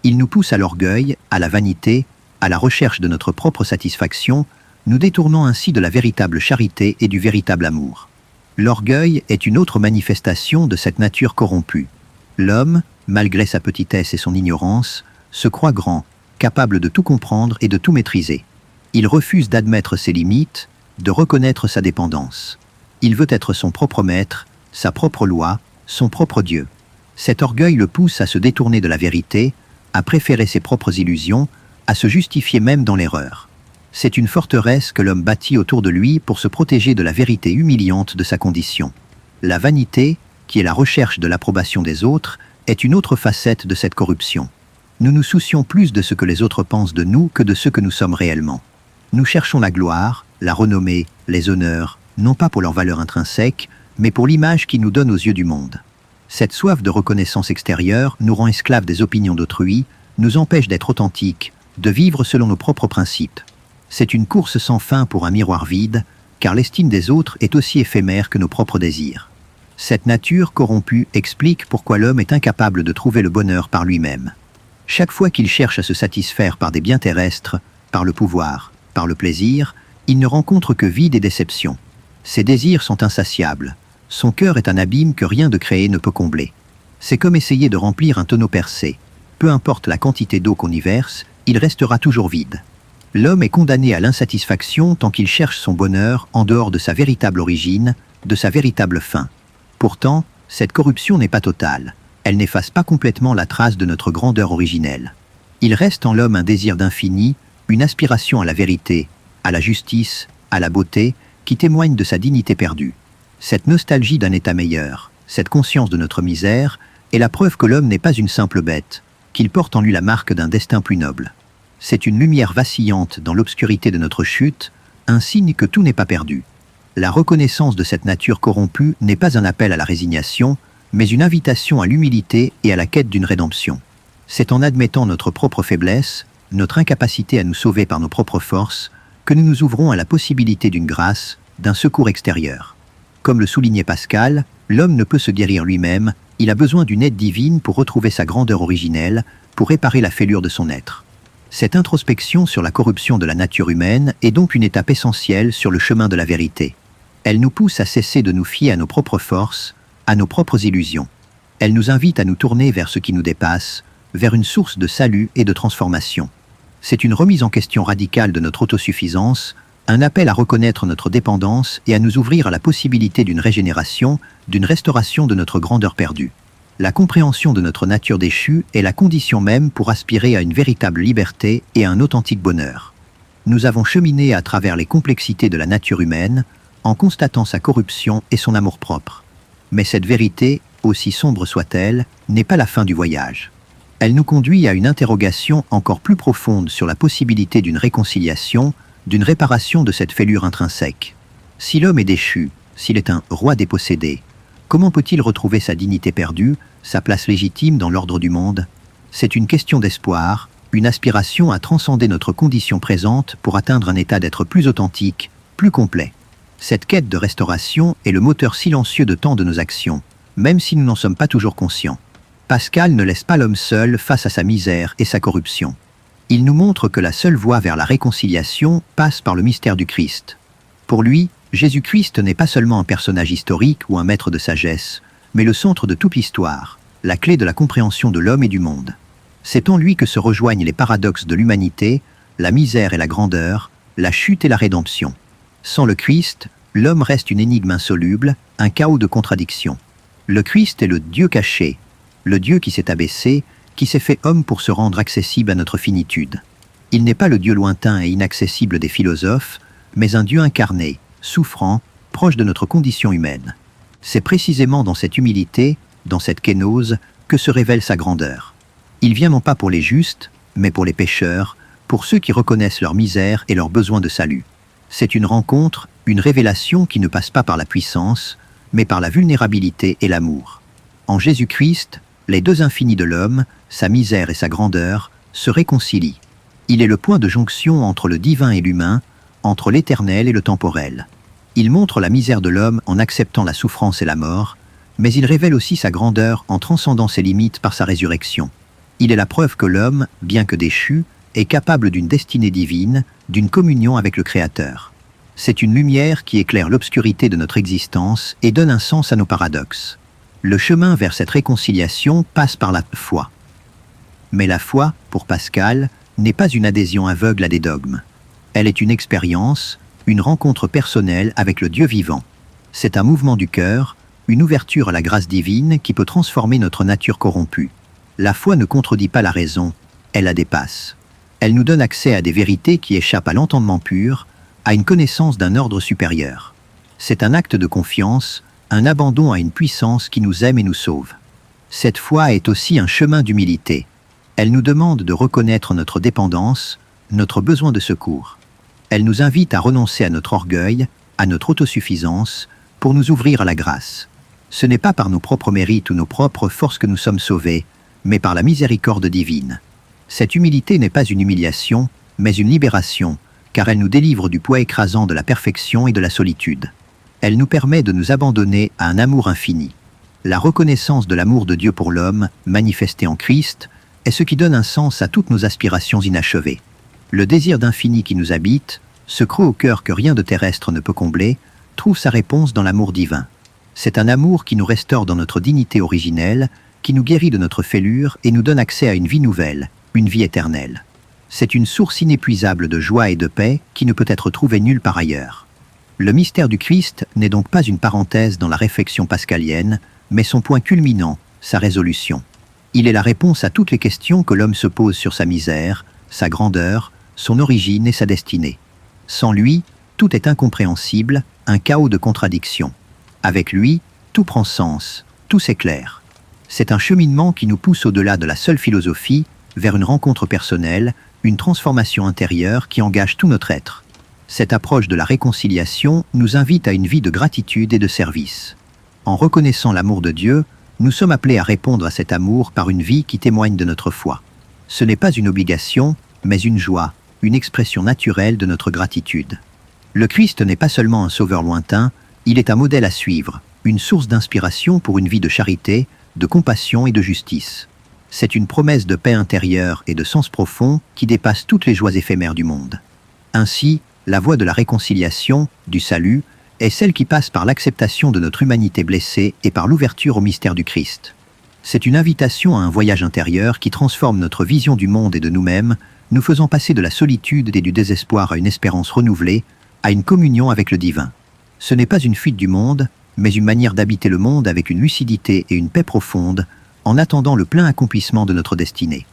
Il nous pousse à l'orgueil, à la vanité, à la recherche de notre propre satisfaction, nous détournant ainsi de la véritable charité et du véritable amour. L'orgueil est une autre manifestation de cette nature corrompue. L'homme, malgré sa petitesse et son ignorance, se croit grand, capable de tout comprendre et de tout maîtriser. Il refuse d'admettre ses limites, de reconnaître sa dépendance. Il veut être son propre maître, sa propre loi, son propre Dieu. Cet orgueil le pousse à se détourner de la vérité, à préférer ses propres illusions, à se justifier même dans l'erreur. C'est une forteresse que l'homme bâtit autour de lui pour se protéger de la vérité humiliante de sa condition. La vanité, qui est la recherche de l'approbation des autres, est une autre facette de cette corruption. Nous nous soucions plus de ce que les autres pensent de nous que de ce que nous sommes réellement. Nous cherchons la gloire, la renommée, les honneurs, non pas pour leur valeur intrinsèque, mais pour l'image qu'ils nous donnent aux yeux du monde. Cette soif de reconnaissance extérieure nous rend esclaves des opinions d'autrui, nous empêche d'être authentiques, de vivre selon nos propres principes. C'est une course sans fin pour un miroir vide, car l'estime des autres est aussi éphémère que nos propres désirs. Cette nature corrompue explique pourquoi l'homme est incapable de trouver le bonheur par lui-même. Chaque fois qu'il cherche à se satisfaire par des biens terrestres, par le pouvoir, par le plaisir, il ne rencontre que vide et déception. Ses désirs sont insatiables. Son cœur est un abîme que rien de créé ne peut combler. C'est comme essayer de remplir un tonneau percé. Peu importe la quantité d'eau qu'on y verse, il restera toujours vide. L'homme est condamné à l'insatisfaction tant qu'il cherche son bonheur en dehors de sa véritable origine, de sa véritable fin. Pourtant, cette corruption n'est pas totale. Elle n'efface pas complètement la trace de notre grandeur originelle. Il reste en l'homme un désir d'infini, une aspiration à la vérité, à la justice, à la beauté, qui témoigne de sa dignité perdue. Cette nostalgie d'un état meilleur, cette conscience de notre misère, est la preuve que l'homme n'est pas une simple bête, qu'il porte en lui la marque d'un destin plus noble. C'est une lumière vacillante dans l'obscurité de notre chute, un signe que tout n'est pas perdu. La reconnaissance de cette nature corrompue n'est pas un appel à la résignation, mais une invitation à l'humilité et à la quête d'une rédemption. C'est en admettant notre propre faiblesse, notre incapacité à nous sauver par nos propres forces, que nous nous ouvrons à la possibilité d'une grâce, d'un secours extérieur. Comme le soulignait Pascal, l'homme ne peut se guérir lui-même, il a besoin d'une aide divine pour retrouver sa grandeur originelle, pour réparer la fêlure de son être. Cette introspection sur la corruption de la nature humaine est donc une étape essentielle sur le chemin de la vérité. Elle nous pousse à cesser de nous fier à nos propres forces, à nos propres illusions. Elle nous invite à nous tourner vers ce qui nous dépasse, vers une source de salut et de transformation. C'est une remise en question radicale de notre autosuffisance, un appel à reconnaître notre dépendance et à nous ouvrir à la possibilité d'une régénération, d'une restauration de notre grandeur perdue. La compréhension de notre nature déchue est la condition même pour aspirer à une véritable liberté et à un authentique bonheur. Nous avons cheminé à travers les complexités de la nature humaine, en constatant sa corruption et son amour-propre. Mais cette vérité, aussi sombre soit-elle, n'est pas la fin du voyage. Elle nous conduit à une interrogation encore plus profonde sur la possibilité d'une réconciliation, d'une réparation de cette fêlure intrinsèque. Si l'homme est déchu, s'il est un roi dépossédé, comment peut-il retrouver sa dignité perdue, sa place légitime dans l'ordre du monde? C'est une question d'espoir, une aspiration à transcender notre condition présente pour atteindre un état d'être plus authentique, plus complet. Cette quête de restauration est le moteur silencieux de tant de nos actions, même si nous n'en sommes pas toujours conscients. Pascal ne laisse pas l'homme seul face à sa misère et sa corruption. Il nous montre que la seule voie vers la réconciliation passe par le mystère du Christ. Pour lui, Jésus-Christ n'est pas seulement un personnage historique ou un maître de sagesse, mais le centre de toute l'histoire, la clé de la compréhension de l'homme et du monde. C'est en lui que se rejoignent les paradoxes de l'humanité, la misère et la grandeur, la chute et la rédemption. Sans le Christ, l'homme reste une énigme insoluble, un chaos de contradictions. Le Christ est le Dieu caché, le Dieu qui s'est abaissé, qui s'est fait homme pour se rendre accessible à notre finitude. Il n'est pas le Dieu lointain et inaccessible des philosophes, mais un Dieu incarné, souffrant, proche de notre condition humaine. C'est précisément dans cette humilité, dans cette kénose, que se révèle sa grandeur. Il vient non pas pour les justes, mais pour les pécheurs, pour ceux qui reconnaissent leur misère et leur besoin de salut. C'est une rencontre, une révélation qui ne passe pas par la puissance, mais par la vulnérabilité et l'amour. En Jésus-Christ, les deux infinis de l'homme, sa misère et sa grandeur, se réconcilient. Il est le point de jonction entre le divin et l'humain, entre l'éternel et le temporel. Il montre la misère de l'homme en acceptant la souffrance et la mort, mais il révèle aussi sa grandeur en transcendant ses limites par sa résurrection. Il est la preuve que l'homme, bien que déchu, est capable d'une destinée divine, d'une communion avec le Créateur. C'est une lumière qui éclaire l'obscurité de notre existence et donne un sens à nos paradoxes. Le chemin vers cette réconciliation passe par la foi. Mais la foi, pour Pascal, n'est pas une adhésion aveugle à des dogmes. Elle est une expérience, une rencontre personnelle avec le Dieu vivant. C'est un mouvement du cœur, une ouverture à la grâce divine qui peut transformer notre nature corrompue. La foi ne contredit pas la raison, elle la dépasse. Elle nous donne accès à des vérités qui échappent à l'entendement pur, à une connaissance d'un ordre supérieur. C'est un acte de confiance, un abandon à une puissance qui nous aime et nous sauve. Cette foi est aussi un chemin d'humilité. Elle nous demande de reconnaître notre dépendance, notre besoin de secours. Elle nous invite à renoncer à notre orgueil, à notre autosuffisance, pour nous ouvrir à la grâce. Ce n'est pas par nos propres mérites ou nos propres forces que nous sommes sauvés, mais par la miséricorde divine. Cette humilité n'est pas une humiliation, mais une libération, car elle nous délivre du poids écrasant de la perfection et de la solitude. Elle nous permet de nous abandonner à un amour infini. La reconnaissance de l'amour de Dieu pour l'homme, manifesté en Christ, est ce qui donne un sens à toutes nos aspirations inachevées. Le désir d'infini qui nous habite, ce creux au cœur que rien de terrestre ne peut combler, trouve sa réponse dans l'amour divin. C'est un amour qui nous restaure dans notre dignité originelle, qui nous guérit de notre fêlure et nous donne accès à une vie nouvelle, une vie éternelle. C'est une source inépuisable de joie et de paix qui ne peut être trouvée nulle part ailleurs. Le mystère du Christ n'est donc pas une parenthèse dans la réflexion pascalienne, mais son point culminant, sa résolution. Il est la réponse à toutes les questions que l'homme se pose sur sa misère, sa grandeur, son origine et sa destinée. Sans lui, tout est incompréhensible, un chaos de contradictions. Avec lui, tout prend sens, tout s'éclaire. C'est un cheminement qui nous pousse au-delà de la seule philosophie, vers une rencontre personnelle, une transformation intérieure qui engage tout notre être. Cette approche de la réconciliation nous invite à une vie de gratitude et de service. En reconnaissant l'amour de Dieu, nous sommes appelés à répondre à cet amour par une vie qui témoigne de notre foi. Ce n'est pas une obligation, mais une joie, une expression naturelle de notre gratitude. Le Christ n'est pas seulement un sauveur lointain, il est un modèle à suivre, une source d'inspiration pour une vie de charité, de compassion et de justice. C'est une promesse de paix intérieure et de sens profond qui dépasse toutes les joies éphémères du monde. Ainsi, la voie de la réconciliation, du salut, est celle qui passe par l'acceptation de notre humanité blessée et par l'ouverture au mystère du Christ. C'est une invitation à un voyage intérieur qui transforme notre vision du monde et de nous-mêmes, nous faisant passer de la solitude et du désespoir à une espérance renouvelée, à une communion avec le divin. Ce n'est pas une fuite du monde, mais une manière d'habiter le monde avec une lucidité et une paix profonde, en attendant le plein accomplissement de notre destinée.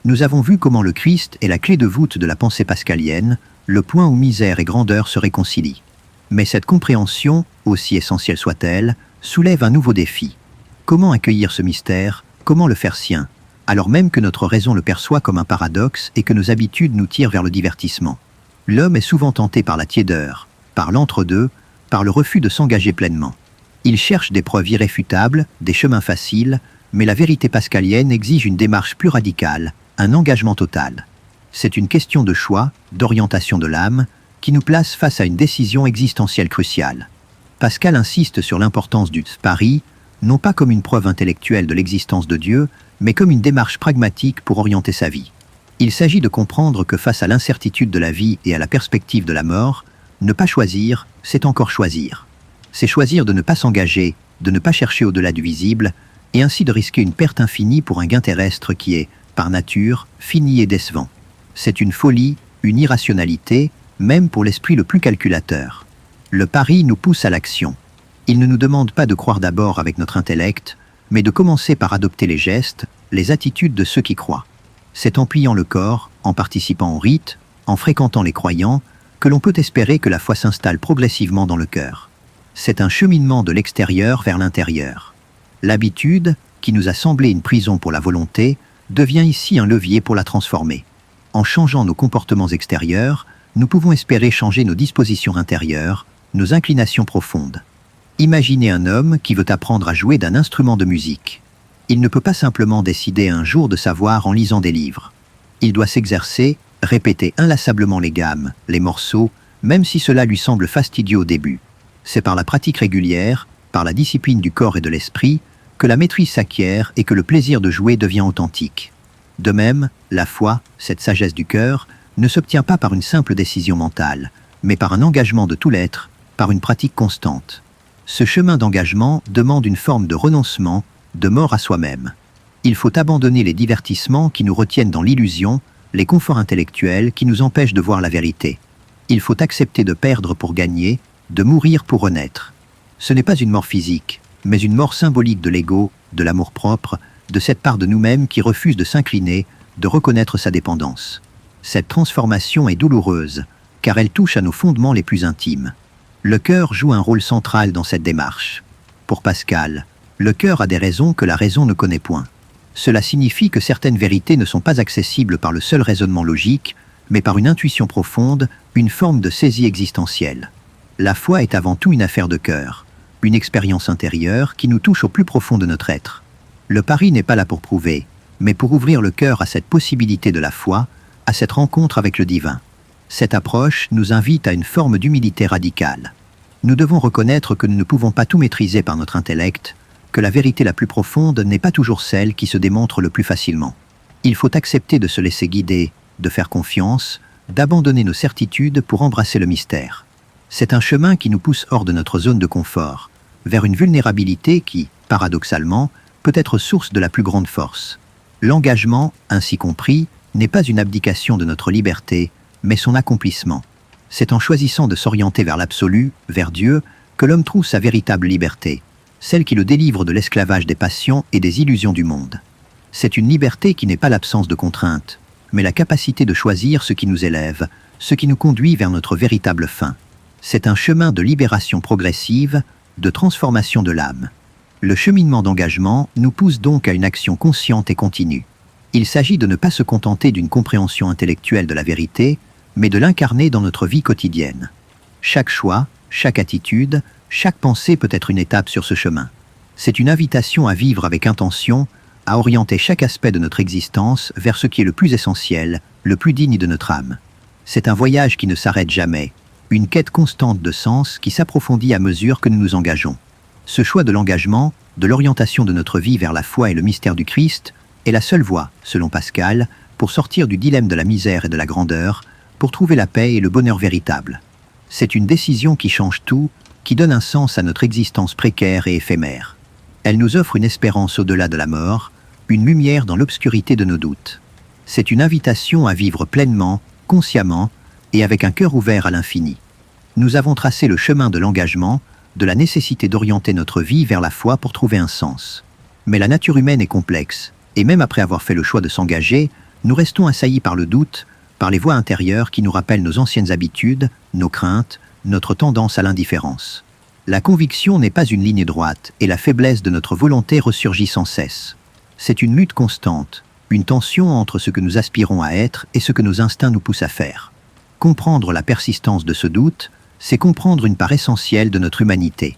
Nous avons vu comment le Christ est la clé de voûte de la pensée pascalienne, le point où misère et grandeur se réconcilient. Mais cette compréhension, aussi essentielle soit-elle, soulève un nouveau défi. Comment accueillir ce mystère, comment le faire sien, alors même que notre raison le perçoit comme un paradoxe et que nos habitudes nous tirent vers le divertissement? L'homme est souvent tenté par la tiédeur, par l'entre-deux, par le refus de s'engager pleinement. Il cherche des preuves irréfutables, des chemins faciles, mais la vérité pascalienne exige une démarche plus radicale, un engagement total. C'est une question de choix, d'orientation de l'âme, qui nous place face à une décision existentielle cruciale. Pascal insiste sur l'importance du pari, non pas comme une preuve intellectuelle de l'existence de Dieu, mais comme une démarche pragmatique pour orienter sa vie. Il s'agit de comprendre que face à l'incertitude de la vie et à la perspective de la mort, ne pas choisir, c'est encore choisir. C'est choisir de ne pas s'engager, de ne pas chercher au-delà du visible, et ainsi de risquer une perte infinie pour un gain terrestre qui est, par nature, fini et décevant. C'est une folie, une irrationalité, même pour l'esprit le plus calculateur. Le pari nous pousse à l'action. Il ne nous demande pas de croire d'abord avec notre intellect, mais de commencer par adopter les gestes, les attitudes de ceux qui croient. C'est en pliant le corps, en participant au rite, en fréquentant les croyants, que l'on peut espérer que la foi s'installe progressivement dans le cœur. C'est un cheminement de l'extérieur vers l'intérieur. L'habitude, qui nous a semblé une prison pour la volonté, devient ici un levier pour la transformer. En changeant nos comportements extérieurs, nous pouvons espérer changer nos dispositions intérieures, nos inclinations profondes. Imaginez un homme qui veut apprendre à jouer d'un instrument de musique. Il ne peut pas simplement décider un jour de savoir en lisant des livres. Il doit s'exercer, répéter inlassablement les gammes, les morceaux, même si cela lui semble fastidieux au début. C'est par la pratique régulière, par la discipline du corps et de l'esprit, que la maîtrise s'acquiert et que le plaisir de jouer devient authentique. De même, la foi, cette sagesse du cœur, ne s'obtient pas par une simple décision mentale, mais par un engagement de tout l'être, par une pratique constante. Ce chemin d'engagement demande une forme de renoncement, de mort à soi-même. Il faut abandonner les divertissements qui nous retiennent dans l'illusion, les conforts intellectuels qui nous empêchent de voir la vérité. Il faut accepter de perdre pour gagner, de mourir pour renaître. Ce n'est pas une mort physique, mais une mort symbolique de l'ego, de l'amour-propre, de cette part de nous-mêmes qui refuse de s'incliner, de reconnaître sa dépendance. Cette transformation est douloureuse, car elle touche à nos fondements les plus intimes. Le cœur joue un rôle central dans cette démarche. Pour Pascal, le cœur a des raisons que la raison ne connaît point. Cela signifie que certaines vérités ne sont pas accessibles par le seul raisonnement logique, mais par une intuition profonde, une forme de saisie existentielle. La foi est avant tout une affaire de cœur, une expérience intérieure qui nous touche au plus profond de notre être. Le pari n'est pas là pour prouver, mais pour ouvrir le cœur à cette possibilité de la foi, à cette rencontre avec le divin. Cette approche nous invite à une forme d'humilité radicale. Nous devons reconnaître que nous ne pouvons pas tout maîtriser par notre intellect, que la vérité la plus profonde n'est pas toujours celle qui se démontre le plus facilement. Il faut accepter de se laisser guider, de faire confiance, d'abandonner nos certitudes pour embrasser le mystère. C'est un chemin qui nous pousse hors de notre zone de confort, vers une vulnérabilité qui, paradoxalement, peut être source de la plus grande force. L'engagement, ainsi compris, n'est pas une abdication de notre liberté, mais son accomplissement. C'est en choisissant de s'orienter vers l'absolu, vers Dieu, que l'homme trouve sa véritable liberté, celle qui le délivre de l'esclavage des passions et des illusions du monde. C'est une liberté qui n'est pas l'absence de contraintes, mais la capacité de choisir ce qui nous élève, ce qui nous conduit vers notre véritable fin. C'est un chemin de libération progressive, de transformation de l'âme. Le cheminement d'engagement nous pousse donc à une action consciente et continue. Il s'agit de ne pas se contenter d'une compréhension intellectuelle de la vérité, mais de l'incarner dans notre vie quotidienne. Chaque choix, chaque attitude, chaque pensée peut être une étape sur ce chemin. C'est une invitation à vivre avec intention, à orienter chaque aspect de notre existence vers ce qui est le plus essentiel, le plus digne de notre âme. C'est un voyage qui ne s'arrête jamais, une quête constante de sens qui s'approfondit à mesure que nous nous engageons. Ce choix de l'engagement, de l'orientation de notre vie vers la foi et le mystère du Christ, est la seule voie, selon Pascal, pour sortir du dilemme de la misère et de la grandeur, pour trouver la paix et le bonheur véritable. C'est une décision qui change tout, qui donne un sens à notre existence précaire et éphémère. Elle nous offre une espérance au-delà de la mort, une lumière dans l'obscurité de nos doutes. C'est une invitation à vivre pleinement, consciemment et avec un cœur ouvert à l'infini. Nous avons tracé le chemin de l'engagement, de la nécessité d'orienter notre vie vers la foi pour trouver un sens. Mais la nature humaine est complexe, et même après avoir fait le choix de s'engager, nous restons assaillis par le doute, par les voix intérieures qui nous rappellent nos anciennes habitudes, nos craintes, notre tendance à l'indifférence. La conviction n'est pas une ligne droite, et la faiblesse de notre volonté ressurgit sans cesse. C'est une lutte constante, une tension entre ce que nous aspirons à être et ce que nos instincts nous poussent à faire. Comprendre la persistance de ce doute, c'est comprendre une part essentielle de notre humanité.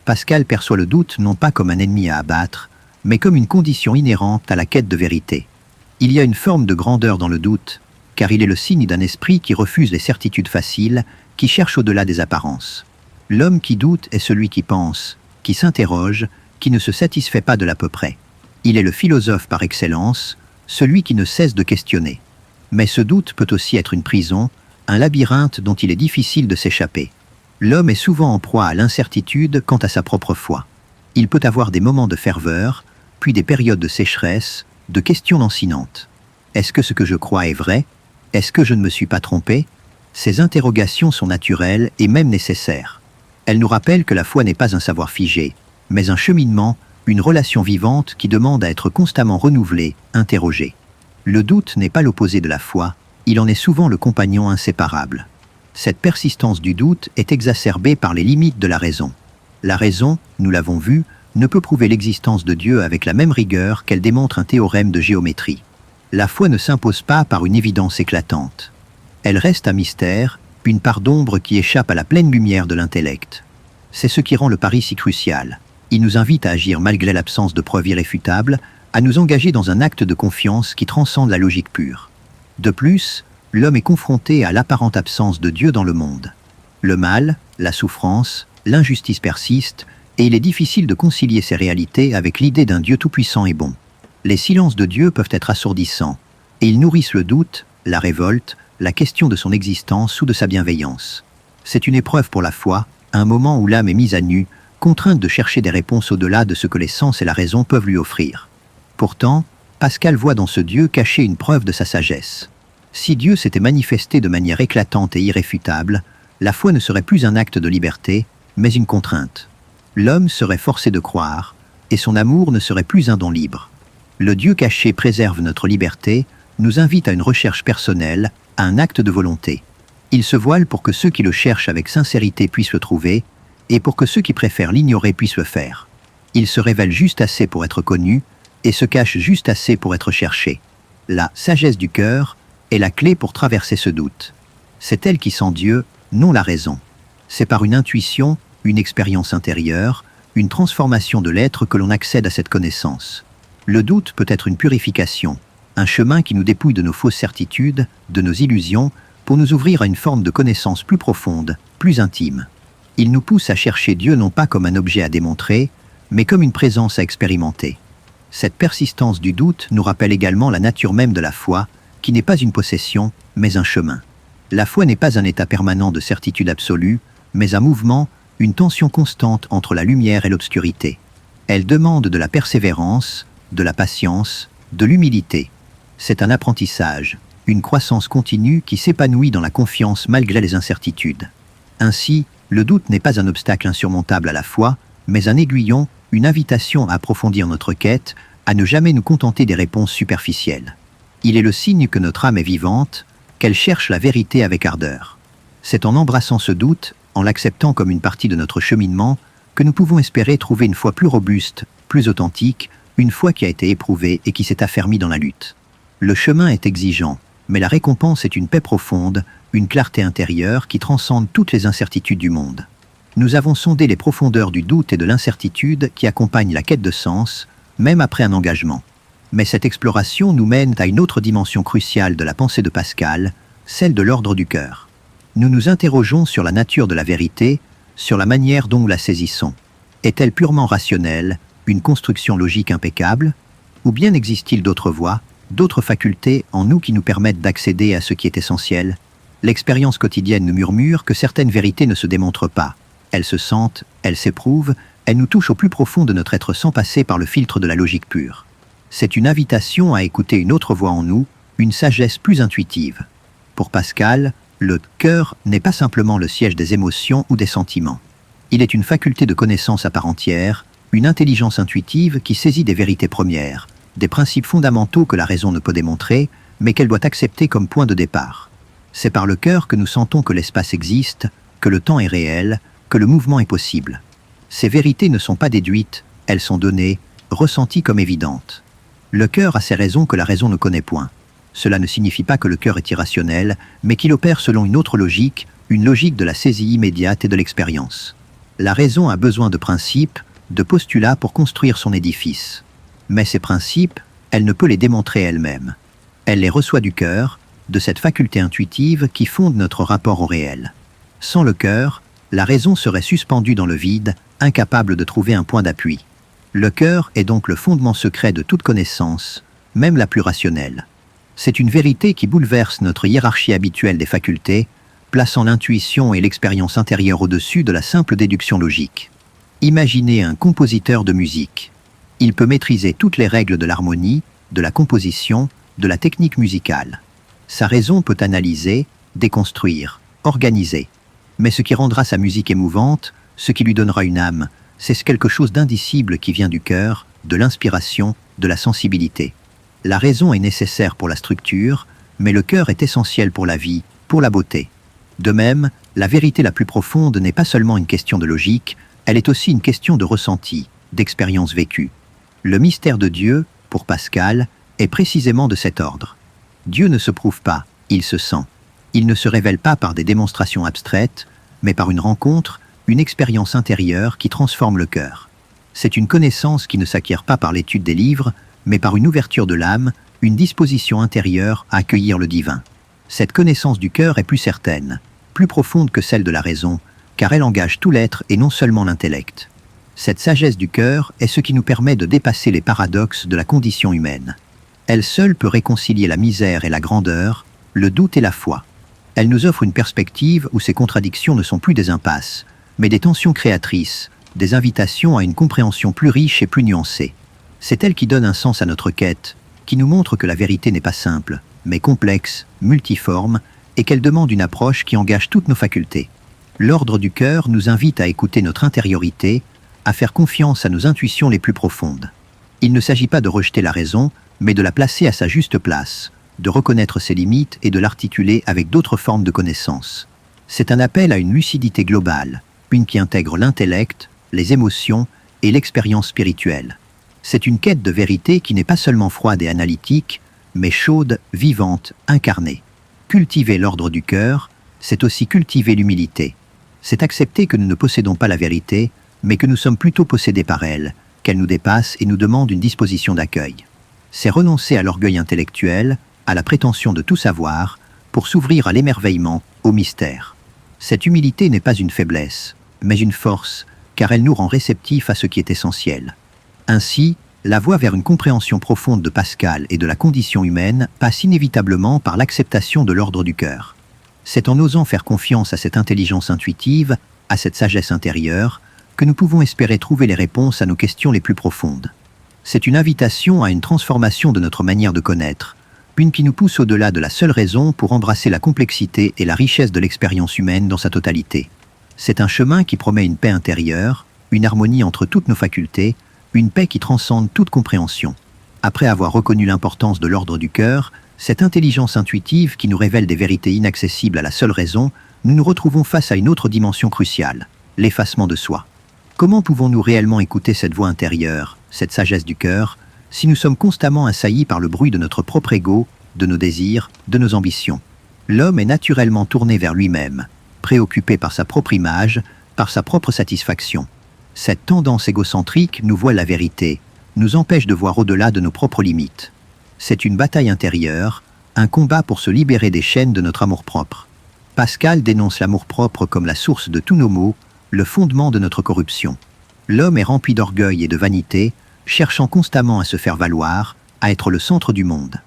Pascal perçoit le doute non pas comme un ennemi à abattre, mais comme une condition inhérente à la quête de vérité. Il y a une forme de grandeur dans le doute, car il est le signe d'un esprit qui refuse les certitudes faciles, qui cherche au-delà des apparences. L'homme qui doute est celui qui pense, qui s'interroge, qui ne se satisfait pas de l'à peu près. Il est le philosophe par excellence, celui qui ne cesse de questionner. Mais ce doute peut aussi être une prison, un labyrinthe dont il est difficile de s'échapper. L'homme est souvent en proie à l'incertitude quant à sa propre foi. Il peut avoir des moments de ferveur, puis des périodes de sécheresse, de questions lancinantes. Est-ce que ce que je crois est vrai? Est-ce que je ne me suis pas trompé? Ces interrogations sont naturelles et même nécessaires. Elles nous rappellent que la foi n'est pas un savoir figé, mais un cheminement, une relation vivante qui demande à être constamment renouvelée, interrogée. Le doute n'est pas l'opposé de la foi, il en est souvent le compagnon inséparable. Cette persistance du doute est exacerbée par les limites de la raison. La raison, nous l'avons vu, ne peut prouver l'existence de Dieu avec la même rigueur qu'elle démontre un théorème de géométrie. La foi ne s'impose pas par une évidence éclatante. Elle reste un mystère, une part d'ombre qui échappe à la pleine lumière de l'intellect. C'est ce qui rend le pari si crucial. Il nous invite à agir malgré l'absence de preuves irréfutables, à nous engager dans un acte de confiance qui transcende la logique pure. De plus, l'homme est confronté à l'apparente absence de Dieu dans le monde. Le mal, la souffrance, l'injustice persistent, et il est difficile de concilier ces réalités avec l'idée d'un Dieu tout-puissant et bon. Les silences de Dieu peuvent être assourdissants, et ils nourrissent le doute, la révolte, la question de son existence ou de sa bienveillance. C'est une épreuve pour la foi, un moment où l'âme est mise à nu, contrainte de chercher des réponses au-delà de ce que les sens et la raison peuvent lui offrir. Pourtant, Pascal voit dans ce Dieu caché une preuve de sa sagesse. Si Dieu s'était manifesté de manière éclatante et irréfutable, la foi ne serait plus un acte de liberté, mais une contrainte. L'homme serait forcé de croire, et son amour ne serait plus un don libre. Le Dieu caché préserve notre liberté, nous invite à une recherche personnelle, à un acte de volonté. Il se voile pour que ceux qui le cherchent avec sincérité puissent le trouver, et pour que ceux qui préfèrent l'ignorer puissent le faire. Il se révèle juste assez pour être connu, et se cache juste assez pour être cherché. La sagesse du cœur est la clé pour traverser ce doute. C'est elle qui sent Dieu, non la raison. C'est par une intuition, une expérience intérieure, une transformation de l'être que l'on accède à cette connaissance. Le doute peut être une purification, un chemin qui nous dépouille de nos fausses certitudes, de nos illusions, pour nous ouvrir à une forme de connaissance plus profonde, plus intime. Il nous pousse à chercher Dieu non pas comme un objet à démontrer, mais comme une présence à expérimenter. Cette persistance du doute nous rappelle également la nature même de la foi, qui n'est pas une possession, mais un chemin. La foi n'est pas un état permanent de certitude absolue, mais un mouvement, une tension constante entre la lumière et l'obscurité. Elle demande de la persévérance, de la patience, de l'humilité. C'est un apprentissage, une croissance continue qui s'épanouit dans la confiance malgré les incertitudes. Ainsi, le doute n'est pas un obstacle insurmontable à la foi, mais un aiguillon, une invitation à approfondir notre quête, à ne jamais nous contenter des réponses superficielles. Il est le signe que notre âme est vivante, qu'elle cherche la vérité avec ardeur. C'est en embrassant ce doute, en l'acceptant comme une partie de notre cheminement, que nous pouvons espérer trouver une foi plus robuste, plus authentique, une foi qui a été éprouvée et qui s'est affermie dans la lutte. Le chemin est exigeant, mais la récompense est une paix profonde, une clarté intérieure qui transcende toutes les incertitudes du monde. Nous avons sondé les profondeurs du doute et de l'incertitude qui accompagnent la quête de sens, même après un engagement. Mais cette exploration nous mène à une autre dimension cruciale de la pensée de Pascal, celle de l'ordre du cœur. Nous nous interrogeons sur la nature de la vérité, sur la manière dont nous la saisissons. Est-elle purement rationnelle, une construction logique impeccable, ou bien existe-t-il d'autres voies, d'autres facultés en nous qui nous permettent d'accéder à ce qui est essentiel? L'expérience quotidienne nous murmure que certaines vérités ne se démontrent pas. Elles se sentent, elles s'éprouvent, elles nous touchent au plus profond de notre être sans passer par le filtre de la logique pure. C'est une invitation à écouter une autre voix en nous, une sagesse plus intuitive. Pour Pascal, le cœur n'est pas simplement le siège des émotions ou des sentiments. Il est une faculté de connaissance à part entière, une intelligence intuitive qui saisit des vérités premières, des principes fondamentaux que la raison ne peut démontrer, mais qu'elle doit accepter comme point de départ. C'est par le cœur que nous sentons que l'espace existe, que le temps est réel, que le mouvement est possible. Ces vérités ne sont pas déduites, elles sont données, ressenties comme évidentes. Le cœur a ses raisons que la raison ne connaît point. Cela ne signifie pas que le cœur est irrationnel, mais qu'il opère selon une autre logique, une logique de la saisie immédiate et de l'expérience. La raison a besoin de principes, de postulats pour construire son édifice. Mais ces principes, elle ne peut les démontrer elle-même. Elle les reçoit du cœur, de cette faculté intuitive qui fonde notre rapport au réel. Sans le cœur, la raison serait suspendue dans le vide, incapable de trouver un point d'appui. Le cœur est donc le fondement secret de toute connaissance, même la plus rationnelle. C'est une vérité qui bouleverse notre hiérarchie habituelle des facultés, plaçant l'intuition et l'expérience intérieure au-dessus de la simple déduction logique. Imaginez un compositeur de musique. Il peut maîtriser toutes les règles de l'harmonie, de la composition, de la technique musicale. Sa raison peut analyser, déconstruire, organiser. Mais ce qui rendra sa musique émouvante, ce qui lui donnera une âme, c'est quelque chose d'indicible qui vient du cœur, de l'inspiration, de la sensibilité. La raison est nécessaire pour la structure, mais le cœur est essentiel pour la vie, pour la beauté. De même, la vérité la plus profonde n'est pas seulement une question de logique, elle est aussi une question de ressenti, d'expérience vécue. Le mystère de Dieu, pour Pascal, est précisément de cet ordre. Dieu ne se prouve pas, il se sent. Il ne se révèle pas par des démonstrations abstraites, mais par une rencontre, une expérience intérieure qui transforme le cœur. C'est une connaissance qui ne s'acquiert pas par l'étude des livres, mais par une ouverture de l'âme, une disposition intérieure à accueillir le divin. Cette connaissance du cœur est plus certaine, plus profonde que celle de la raison, car elle engage tout l'être et non seulement l'intellect. Cette sagesse du cœur est ce qui nous permet de dépasser les paradoxes de la condition humaine. Elle seule peut réconcilier la misère et la grandeur, le doute et la foi. Elle nous offre une perspective où ces contradictions ne sont plus des impasses, mais des tensions créatrices, des invitations à une compréhension plus riche et plus nuancée. C'est elle qui donne un sens à notre quête, qui nous montre que la vérité n'est pas simple, mais complexe, multiforme, et qu'elle demande une approche qui engage toutes nos facultés. L'ordre du cœur nous invite à écouter notre intériorité, à faire confiance à nos intuitions les plus profondes. Il ne s'agit pas de rejeter la raison, mais de la placer à sa juste place, de reconnaître ses limites et de l'articuler avec d'autres formes de connaissance. C'est un appel à une lucidité globale, une qui intègre l'intellect, les émotions et l'expérience spirituelle. C'est une quête de vérité qui n'est pas seulement froide et analytique, mais chaude, vivante, incarnée. Cultiver l'ordre du cœur, c'est aussi cultiver l'humilité. C'est accepter que nous ne possédons pas la vérité, mais que nous sommes plutôt possédés par elle, qu'elle nous dépasse et nous demande une disposition d'accueil. C'est renoncer à l'orgueil intellectuel, à la prétention de tout savoir, pour s'ouvrir à l'émerveillement, au mystère. Cette humilité n'est pas une faiblesse, mais une force, car elle nous rend réceptifs à ce qui est essentiel. Ainsi, la voie vers une compréhension profonde de Pascal et de la condition humaine passe inévitablement par l'acceptation de l'ordre du cœur. C'est en osant faire confiance à cette intelligence intuitive, à cette sagesse intérieure, que nous pouvons espérer trouver les réponses à nos questions les plus profondes. C'est une invitation à une transformation de notre manière de connaître, une qui nous pousse au-delà de la seule raison pour embrasser la complexité et la richesse de l'expérience humaine dans sa totalité. C'est un chemin qui promet une paix intérieure, une harmonie entre toutes nos facultés, une paix qui transcende toute compréhension. Après avoir reconnu l'importance de l'ordre du cœur, cette intelligence intuitive qui nous révèle des vérités inaccessibles à la seule raison, nous nous retrouvons face à une autre dimension cruciale, l'effacement de soi. Comment pouvons-nous réellement écouter cette voix intérieure, cette sagesse du cœur, si nous sommes constamment assaillis par le bruit de notre propre ego, de nos désirs, de nos ambitions? L'homme est naturellement tourné vers lui-même, préoccupé par sa propre image, par sa propre satisfaction. Cette tendance égocentrique nous voile la vérité, nous empêche de voir au-delà de nos propres limites. C'est une bataille intérieure, un combat pour se libérer des chaînes de notre amour-propre. Pascal dénonce l'amour-propre comme la source de tous nos maux, le fondement de notre corruption. L'homme est rempli d'orgueil et de vanité, cherchant constamment à se faire valoir, à être le centre du monde.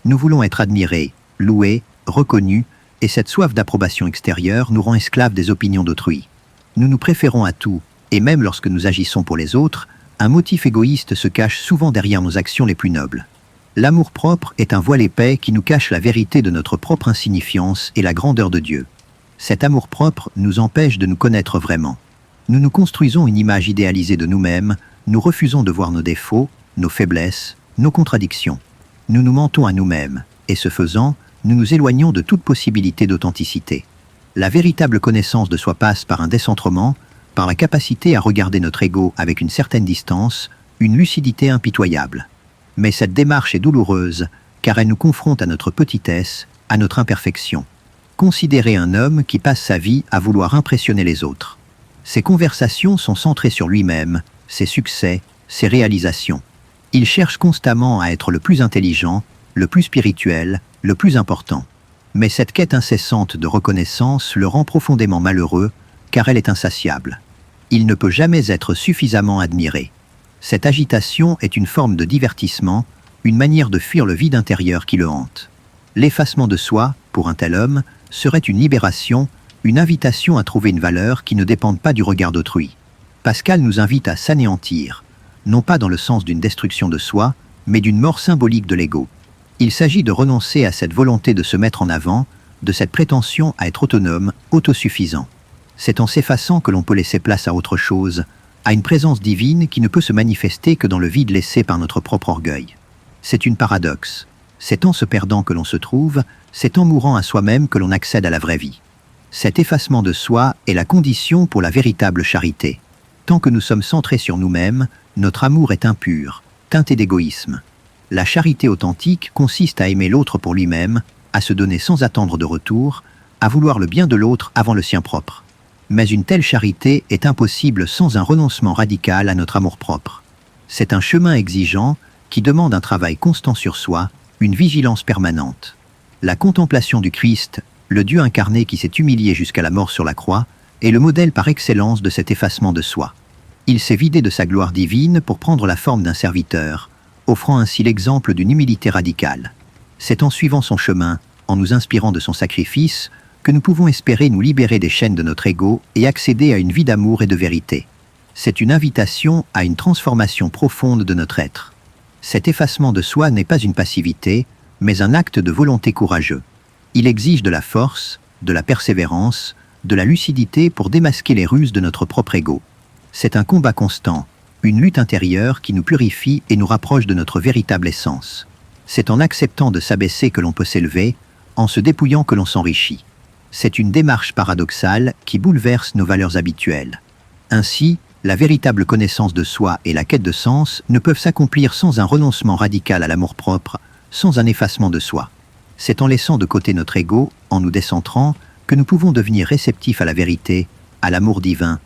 Nous voulons être admirés, loués, reconnus, et cette soif d'approbation extérieure nous rend esclaves des opinions d'autrui. Nous nous préférons à tout, et même lorsque nous agissons pour les autres, un motif égoïste se cache souvent derrière nos actions les plus nobles. L'amour-propre est un voile épais qui nous cache la vérité de notre propre insignifiance et la grandeur de Dieu. Cet amour-propre nous empêche de nous connaître vraiment. Nous nous construisons une image idéalisée de nous-mêmes, nous refusons de voir nos défauts, nos faiblesses, nos contradictions. Nous nous mentons à nous-mêmes, et ce faisant, nous nous éloignons de toute possibilité d'authenticité. La véritable connaissance de soi passe par un décentrement, par la capacité à regarder notre ego avec une certaine distance, une lucidité impitoyable. Mais cette démarche est douloureuse, car elle nous confronte à notre petitesse, à notre imperfection. Considérez un homme qui passe sa vie à vouloir impressionner les autres. Ses conversations sont centrées sur lui-même, ses succès, ses réalisations. Il cherche constamment à être le plus intelligent, le plus spirituel, le plus important. Mais cette quête incessante de reconnaissance le rend profondément malheureux, car elle est insatiable. Il ne peut jamais être suffisamment admiré. Cette agitation est une forme de divertissement, une manière de fuir le vide intérieur qui le hante. L'effacement de soi, pour un tel homme, serait une libération, une invitation à trouver une valeur qui ne dépende pas du regard d'autrui. Pascal nous invite à s'anéantir, non pas dans le sens d'une destruction de soi, mais d'une mort symbolique de l'ego. Il s'agit de renoncer à cette volonté de se mettre en avant, de cette prétention à être autonome, autosuffisant. C'est en s'effaçant que l'on peut laisser place à autre chose, à une présence divine qui ne peut se manifester que dans le vide laissé par notre propre orgueil. C'est une paradoxe. C'est en se perdant que l'on se trouve, c'est en mourant à soi-même que l'on accède à la vraie vie. Cet effacement de soi est la condition pour la véritable charité. Tant que nous sommes centrés sur nous-mêmes, notre amour est impur, teinté d'égoïsme. La charité authentique consiste à aimer l'autre pour lui-même, à se donner sans attendre de retour, à vouloir le bien de l'autre avant le sien propre. Mais une telle charité est impossible sans un renoncement radical à notre amour-propre. C'est un chemin exigeant qui demande un travail constant sur soi, une vigilance permanente. La contemplation du Christ, le Dieu incarné qui s'est humilié jusqu'à la mort sur la croix, est le modèle par excellence de cet effacement de soi. Il s'est vidé de sa gloire divine pour prendre la forme d'un serviteur, offrant ainsi l'exemple d'une humilité radicale. C'est en suivant son chemin, en nous inspirant de son sacrifice, que nous pouvons espérer nous libérer des chaînes de notre ego et accéder à une vie d'amour et de vérité. C'est une invitation à une transformation profonde de notre être. Cet effacement de soi n'est pas une passivité, mais un acte de volonté courageux. Il exige de la force, de la persévérance, de la lucidité pour démasquer les ruses de notre propre ego. C'est un combat constant, une lutte intérieure qui nous purifie et nous rapproche de notre véritable essence. C'est en acceptant de s'abaisser que l'on peut s'élever, en se dépouillant que l'on s'enrichit. C'est une démarche paradoxale qui bouleverse nos valeurs habituelles. Ainsi, la véritable connaissance de soi et la quête de sens ne peuvent s'accomplir sans un renoncement radical à l'amour-propre, sans un effacement de soi. C'est en laissant de côté notre ego, en nous décentrant, que nous pouvons devenir réceptifs à la vérité, à l'amour divin,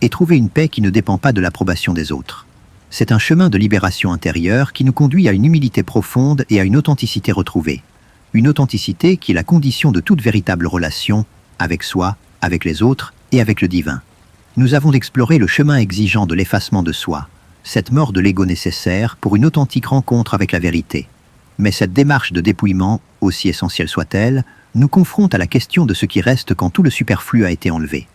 et trouver une paix qui ne dépend pas de l'approbation des autres. C'est un chemin de libération intérieure qui nous conduit à une humilité profonde et à une authenticité retrouvée. Une authenticité qui est la condition de toute véritable relation, avec soi, avec les autres et avec le divin. Nous avons exploré le chemin exigeant de l'effacement de soi, cette mort de l'ego nécessaire pour une authentique rencontre avec la vérité. Mais cette démarche de dépouillement, aussi essentielle soit-elle, nous confronte à la question de ce qui reste quand tout le superflu a été enlevé.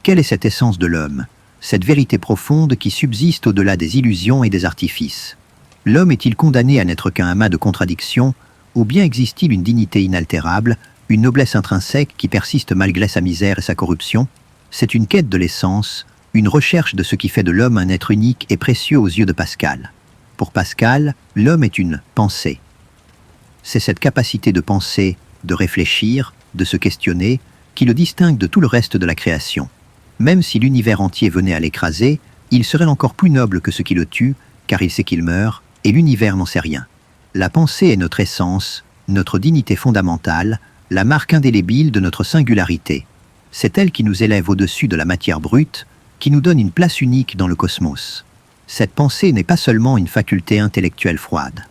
Quelle est cette essence de l'homme, cette vérité profonde qui subsiste au-delà des illusions et des artifices? L'homme est-il condamné à n'être qu'un amas de contradictions, Ou bien existe-t-il une dignité inaltérable, une noblesse intrinsèque qui persiste malgré sa misère et sa corruption? C'est une quête de l'essence, une recherche de ce qui fait de l'homme un être unique et précieux aux yeux de Pascal. Pour Pascal, l'homme est une pensée. C'est cette capacité de penser, de réfléchir, de se questionner, qui le distingue de tout le reste de la création. Même si l'univers entier venait à l'écraser, il serait encore plus noble que ce qui le tue, car il sait qu'il meurt, et l'univers n'en sait rien. La pensée est notre essence, notre dignité fondamentale, la marque indélébile de notre singularité. C'est elle qui nous élève au-dessus de la matière brute, qui nous donne une place unique dans le cosmos. Cette pensée n'est pas seulement une faculté intellectuelle froide.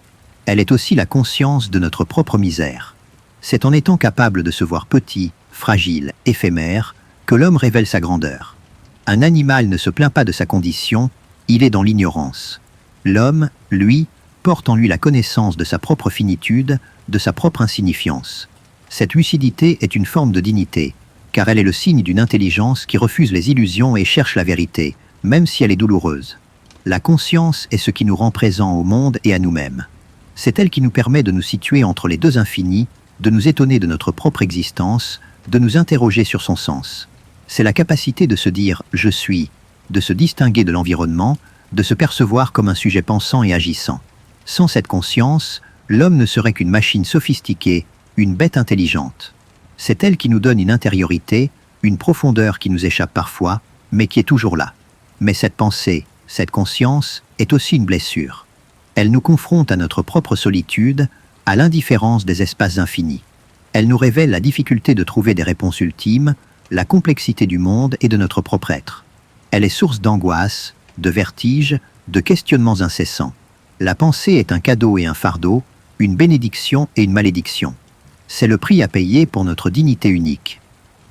Elle est aussi la conscience de notre propre misère. C'est en étant capable de se voir petit, fragile, éphémère, que l'homme révèle sa grandeur. Un animal ne se plaint pas de sa condition, il est dans l'ignorance. L'homme, lui, porte en lui la connaissance de sa propre finitude, de sa propre insignifiance. Cette lucidité est une forme de dignité, car elle est le signe d'une intelligence qui refuse les illusions et cherche la vérité, même si elle est douloureuse. La conscience est ce qui nous rend présents au monde et à nous-mêmes. C'est elle qui nous permet de nous situer entre les deux infinis, de nous étonner de notre propre existence, de nous interroger sur son sens. C'est la capacité de se dire « je suis », de se distinguer de l'environnement, de se percevoir comme un sujet pensant et agissant. Sans cette conscience, l'homme ne serait qu'une machine sophistiquée, une bête intelligente. C'est elle qui nous donne une intériorité, une profondeur qui nous échappe parfois, mais qui est toujours là. Mais cette pensée, cette conscience, est aussi une blessure. Elle nous confronte à notre propre solitude, à l'indifférence des espaces infinis. Elle nous révèle la difficulté de trouver des réponses ultimes, la complexité du monde et de notre propre être. Elle est source d'angoisse, de vertige, de questionnements incessants. La pensée est un cadeau et un fardeau, une bénédiction et une malédiction. C'est le prix à payer pour notre dignité unique.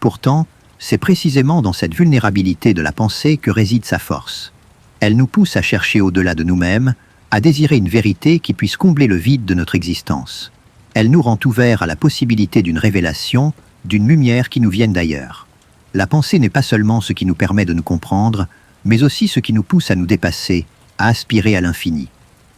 Pourtant, c'est précisément dans cette vulnérabilité de la pensée que réside sa force. Elle nous pousse à chercher au-delà de nous-mêmes, à désirer une vérité qui puisse combler le vide de notre existence. Elle nous rend ouverts à la possibilité d'une révélation, d'une lumière qui nous vienne d'ailleurs. La pensée n'est pas seulement ce qui nous permet de nous comprendre, mais aussi ce qui nous pousse à nous dépasser, à aspirer à l'infini.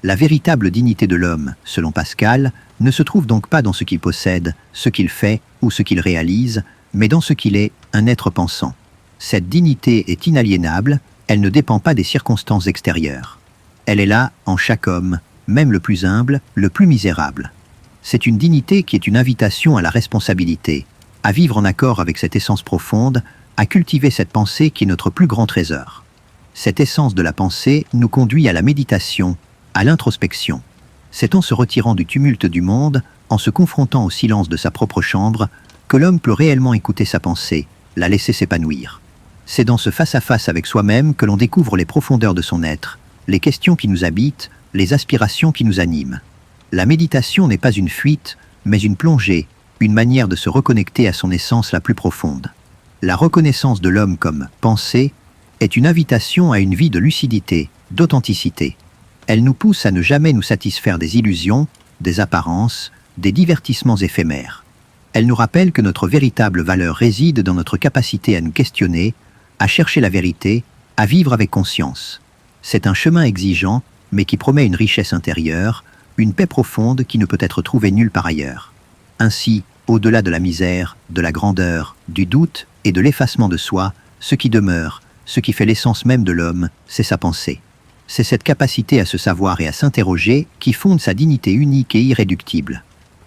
La véritable dignité de l'homme, selon Pascal, ne se trouve donc pas dans ce qu'il possède, ce qu'il fait ou ce qu'il réalise, mais dans ce qu'il est, un être pensant. Cette dignité est inaliénable, elle ne dépend pas des circonstances extérieures. Elle est là, en chaque homme, même le plus humble, le plus misérable. C'est une dignité qui est une invitation à la responsabilité, à vivre en accord avec cette essence profonde, à cultiver cette pensée qui est notre plus grand trésor. Cette essence de la pensée nous conduit à la méditation, à l'introspection. C'est en se retirant du tumulte du monde, en se confrontant au silence de sa propre chambre, que l'homme peut réellement écouter sa pensée, la laisser s'épanouir. C'est dans ce face-à-face avec soi-même que l'on découvre les profondeurs de son être, les questions qui nous habitent, les aspirations qui nous animent. La méditation n'est pas une fuite, mais une plongée, une manière de se reconnecter à son essence la plus profonde. La reconnaissance de l'homme comme pensée est une invitation à une vie de lucidité, d'authenticité. Elle nous pousse à ne jamais nous satisfaire des illusions, des apparences, des divertissements éphémères. Elle nous rappelle que notre véritable valeur réside dans notre capacité à nous questionner, à chercher la vérité, à vivre avec conscience. C'est un chemin exigeant, mais qui promet une richesse intérieure, une paix profonde qui ne peut être trouvée nulle part ailleurs. Ainsi, au-delà de la misère, de la grandeur, du doute et de l'effacement de soi, ce qui demeure, ce qui fait l'essence même de l'homme, c'est sa pensée. C'est cette capacité à se savoir et à s'interroger qui fonde sa dignité unique et irréductible.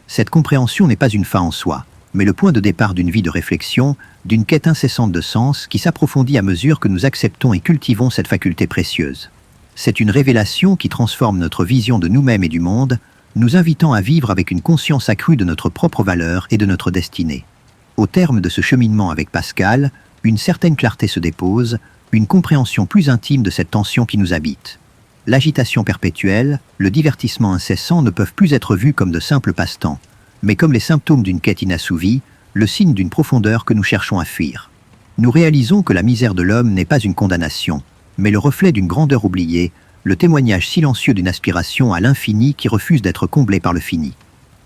Cette compréhension n'est pas une fin en soi, mais le point de départ d'une vie de réflexion, d'une quête incessante de sens qui s'approfondit à mesure que nous acceptons et cultivons cette faculté précieuse. C'est une révélation qui transforme notre vision de nous-mêmes et du monde, nous invitant à vivre avec une conscience accrue de notre propre valeur et de notre destinée. Au terme de ce cheminement avec Pascal, une certaine clarté se dépose, une compréhension plus intime de cette tension qui nous habite. L'agitation perpétuelle, le divertissement incessant ne peuvent plus être vus comme de simples passe-temps, mais comme les symptômes d'une quête inassouvie, le signe d'une profondeur que nous cherchons à fuir. Nous réalisons que la misère de l'homme n'est pas une condamnation, mais le reflet d'une grandeur oubliée, le témoignage silencieux d'une aspiration à l'infini qui refuse d'être comblée par le fini.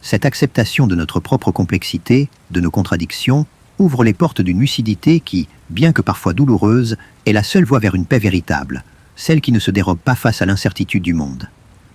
Cette acceptation de notre propre complexité, de nos contradictions, ouvre les portes d'une lucidité qui, bien que parfois douloureuse, est la seule voie vers une paix véritable, celle qui ne se dérobe pas face à l'incertitude du monde.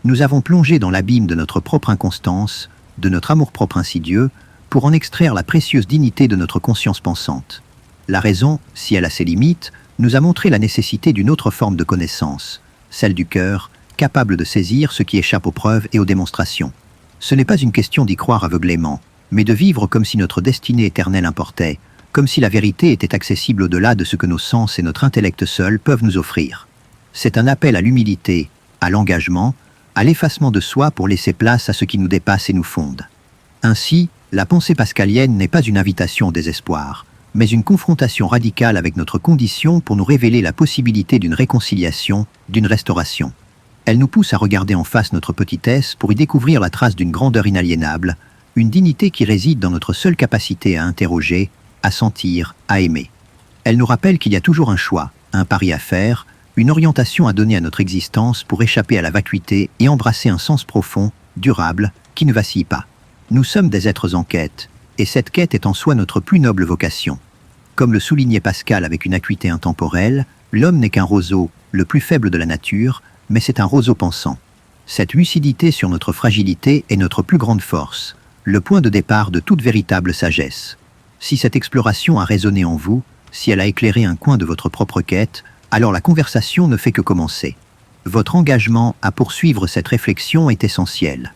Nous avons plongé dans l'abîme de notre propre inconstance, de notre amour-propre insidieux, pour en extraire la précieuse dignité de notre conscience pensante. La raison, si elle a ses limites, nous a montré la nécessité d'une autre forme de connaissance, celle du cœur, capable de saisir ce qui échappe aux preuves et aux démonstrations. Ce n'est pas une question d'y croire aveuglément, mais de vivre comme si notre destinée éternelle importait, comme si la vérité était accessible au-delà de ce que nos sens et notre intellect seuls peuvent nous offrir. C'est un appel à l'humilité, à l'engagement, à l'effacement de soi pour laisser place à ce qui nous dépasse et nous fonde. Ainsi, la pensée pascalienne n'est pas une invitation au désespoir, mais une confrontation radicale avec notre condition pour nous révéler la possibilité d'une réconciliation, d'une restauration. Elle nous pousse à regarder en face notre petitesse pour y découvrir la trace d'une grandeur inaliénable, une dignité qui réside dans notre seule capacité à interroger, à sentir, à aimer. Elle nous rappelle qu'il y a toujours un choix, un pari à faire, une orientation à donner à notre existence pour échapper à la vacuité et embrasser un sens profond, durable, qui ne vacille pas. Nous sommes des êtres en quête, et cette quête est en soi notre plus noble vocation. Comme le soulignait Pascal avec une acuité intemporelle, l'homme n'est qu'un roseau, le plus faible de la nature, mais c'est un roseau pensant. Cette lucidité sur notre fragilité est notre plus grande force, le point de départ de toute véritable sagesse. Si cette exploration a résonné en vous, si elle a éclairé un coin de votre propre quête, alors la conversation ne fait que commencer. Votre engagement à poursuivre cette réflexion est essentiel.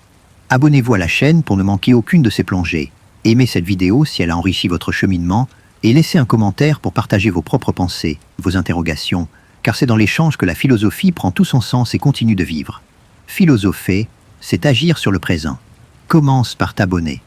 Abonnez-vous à la chaîne pour ne manquer aucune de ces plongées. Aimez cette vidéo si elle a enrichi votre cheminement et laissez un commentaire pour partager vos propres pensées, vos interrogations, car c'est dans l'échange que la philosophie prend tout son sens et continue de vivre. Philosopher, c'est agir sur le présent. Commence par t'abonner.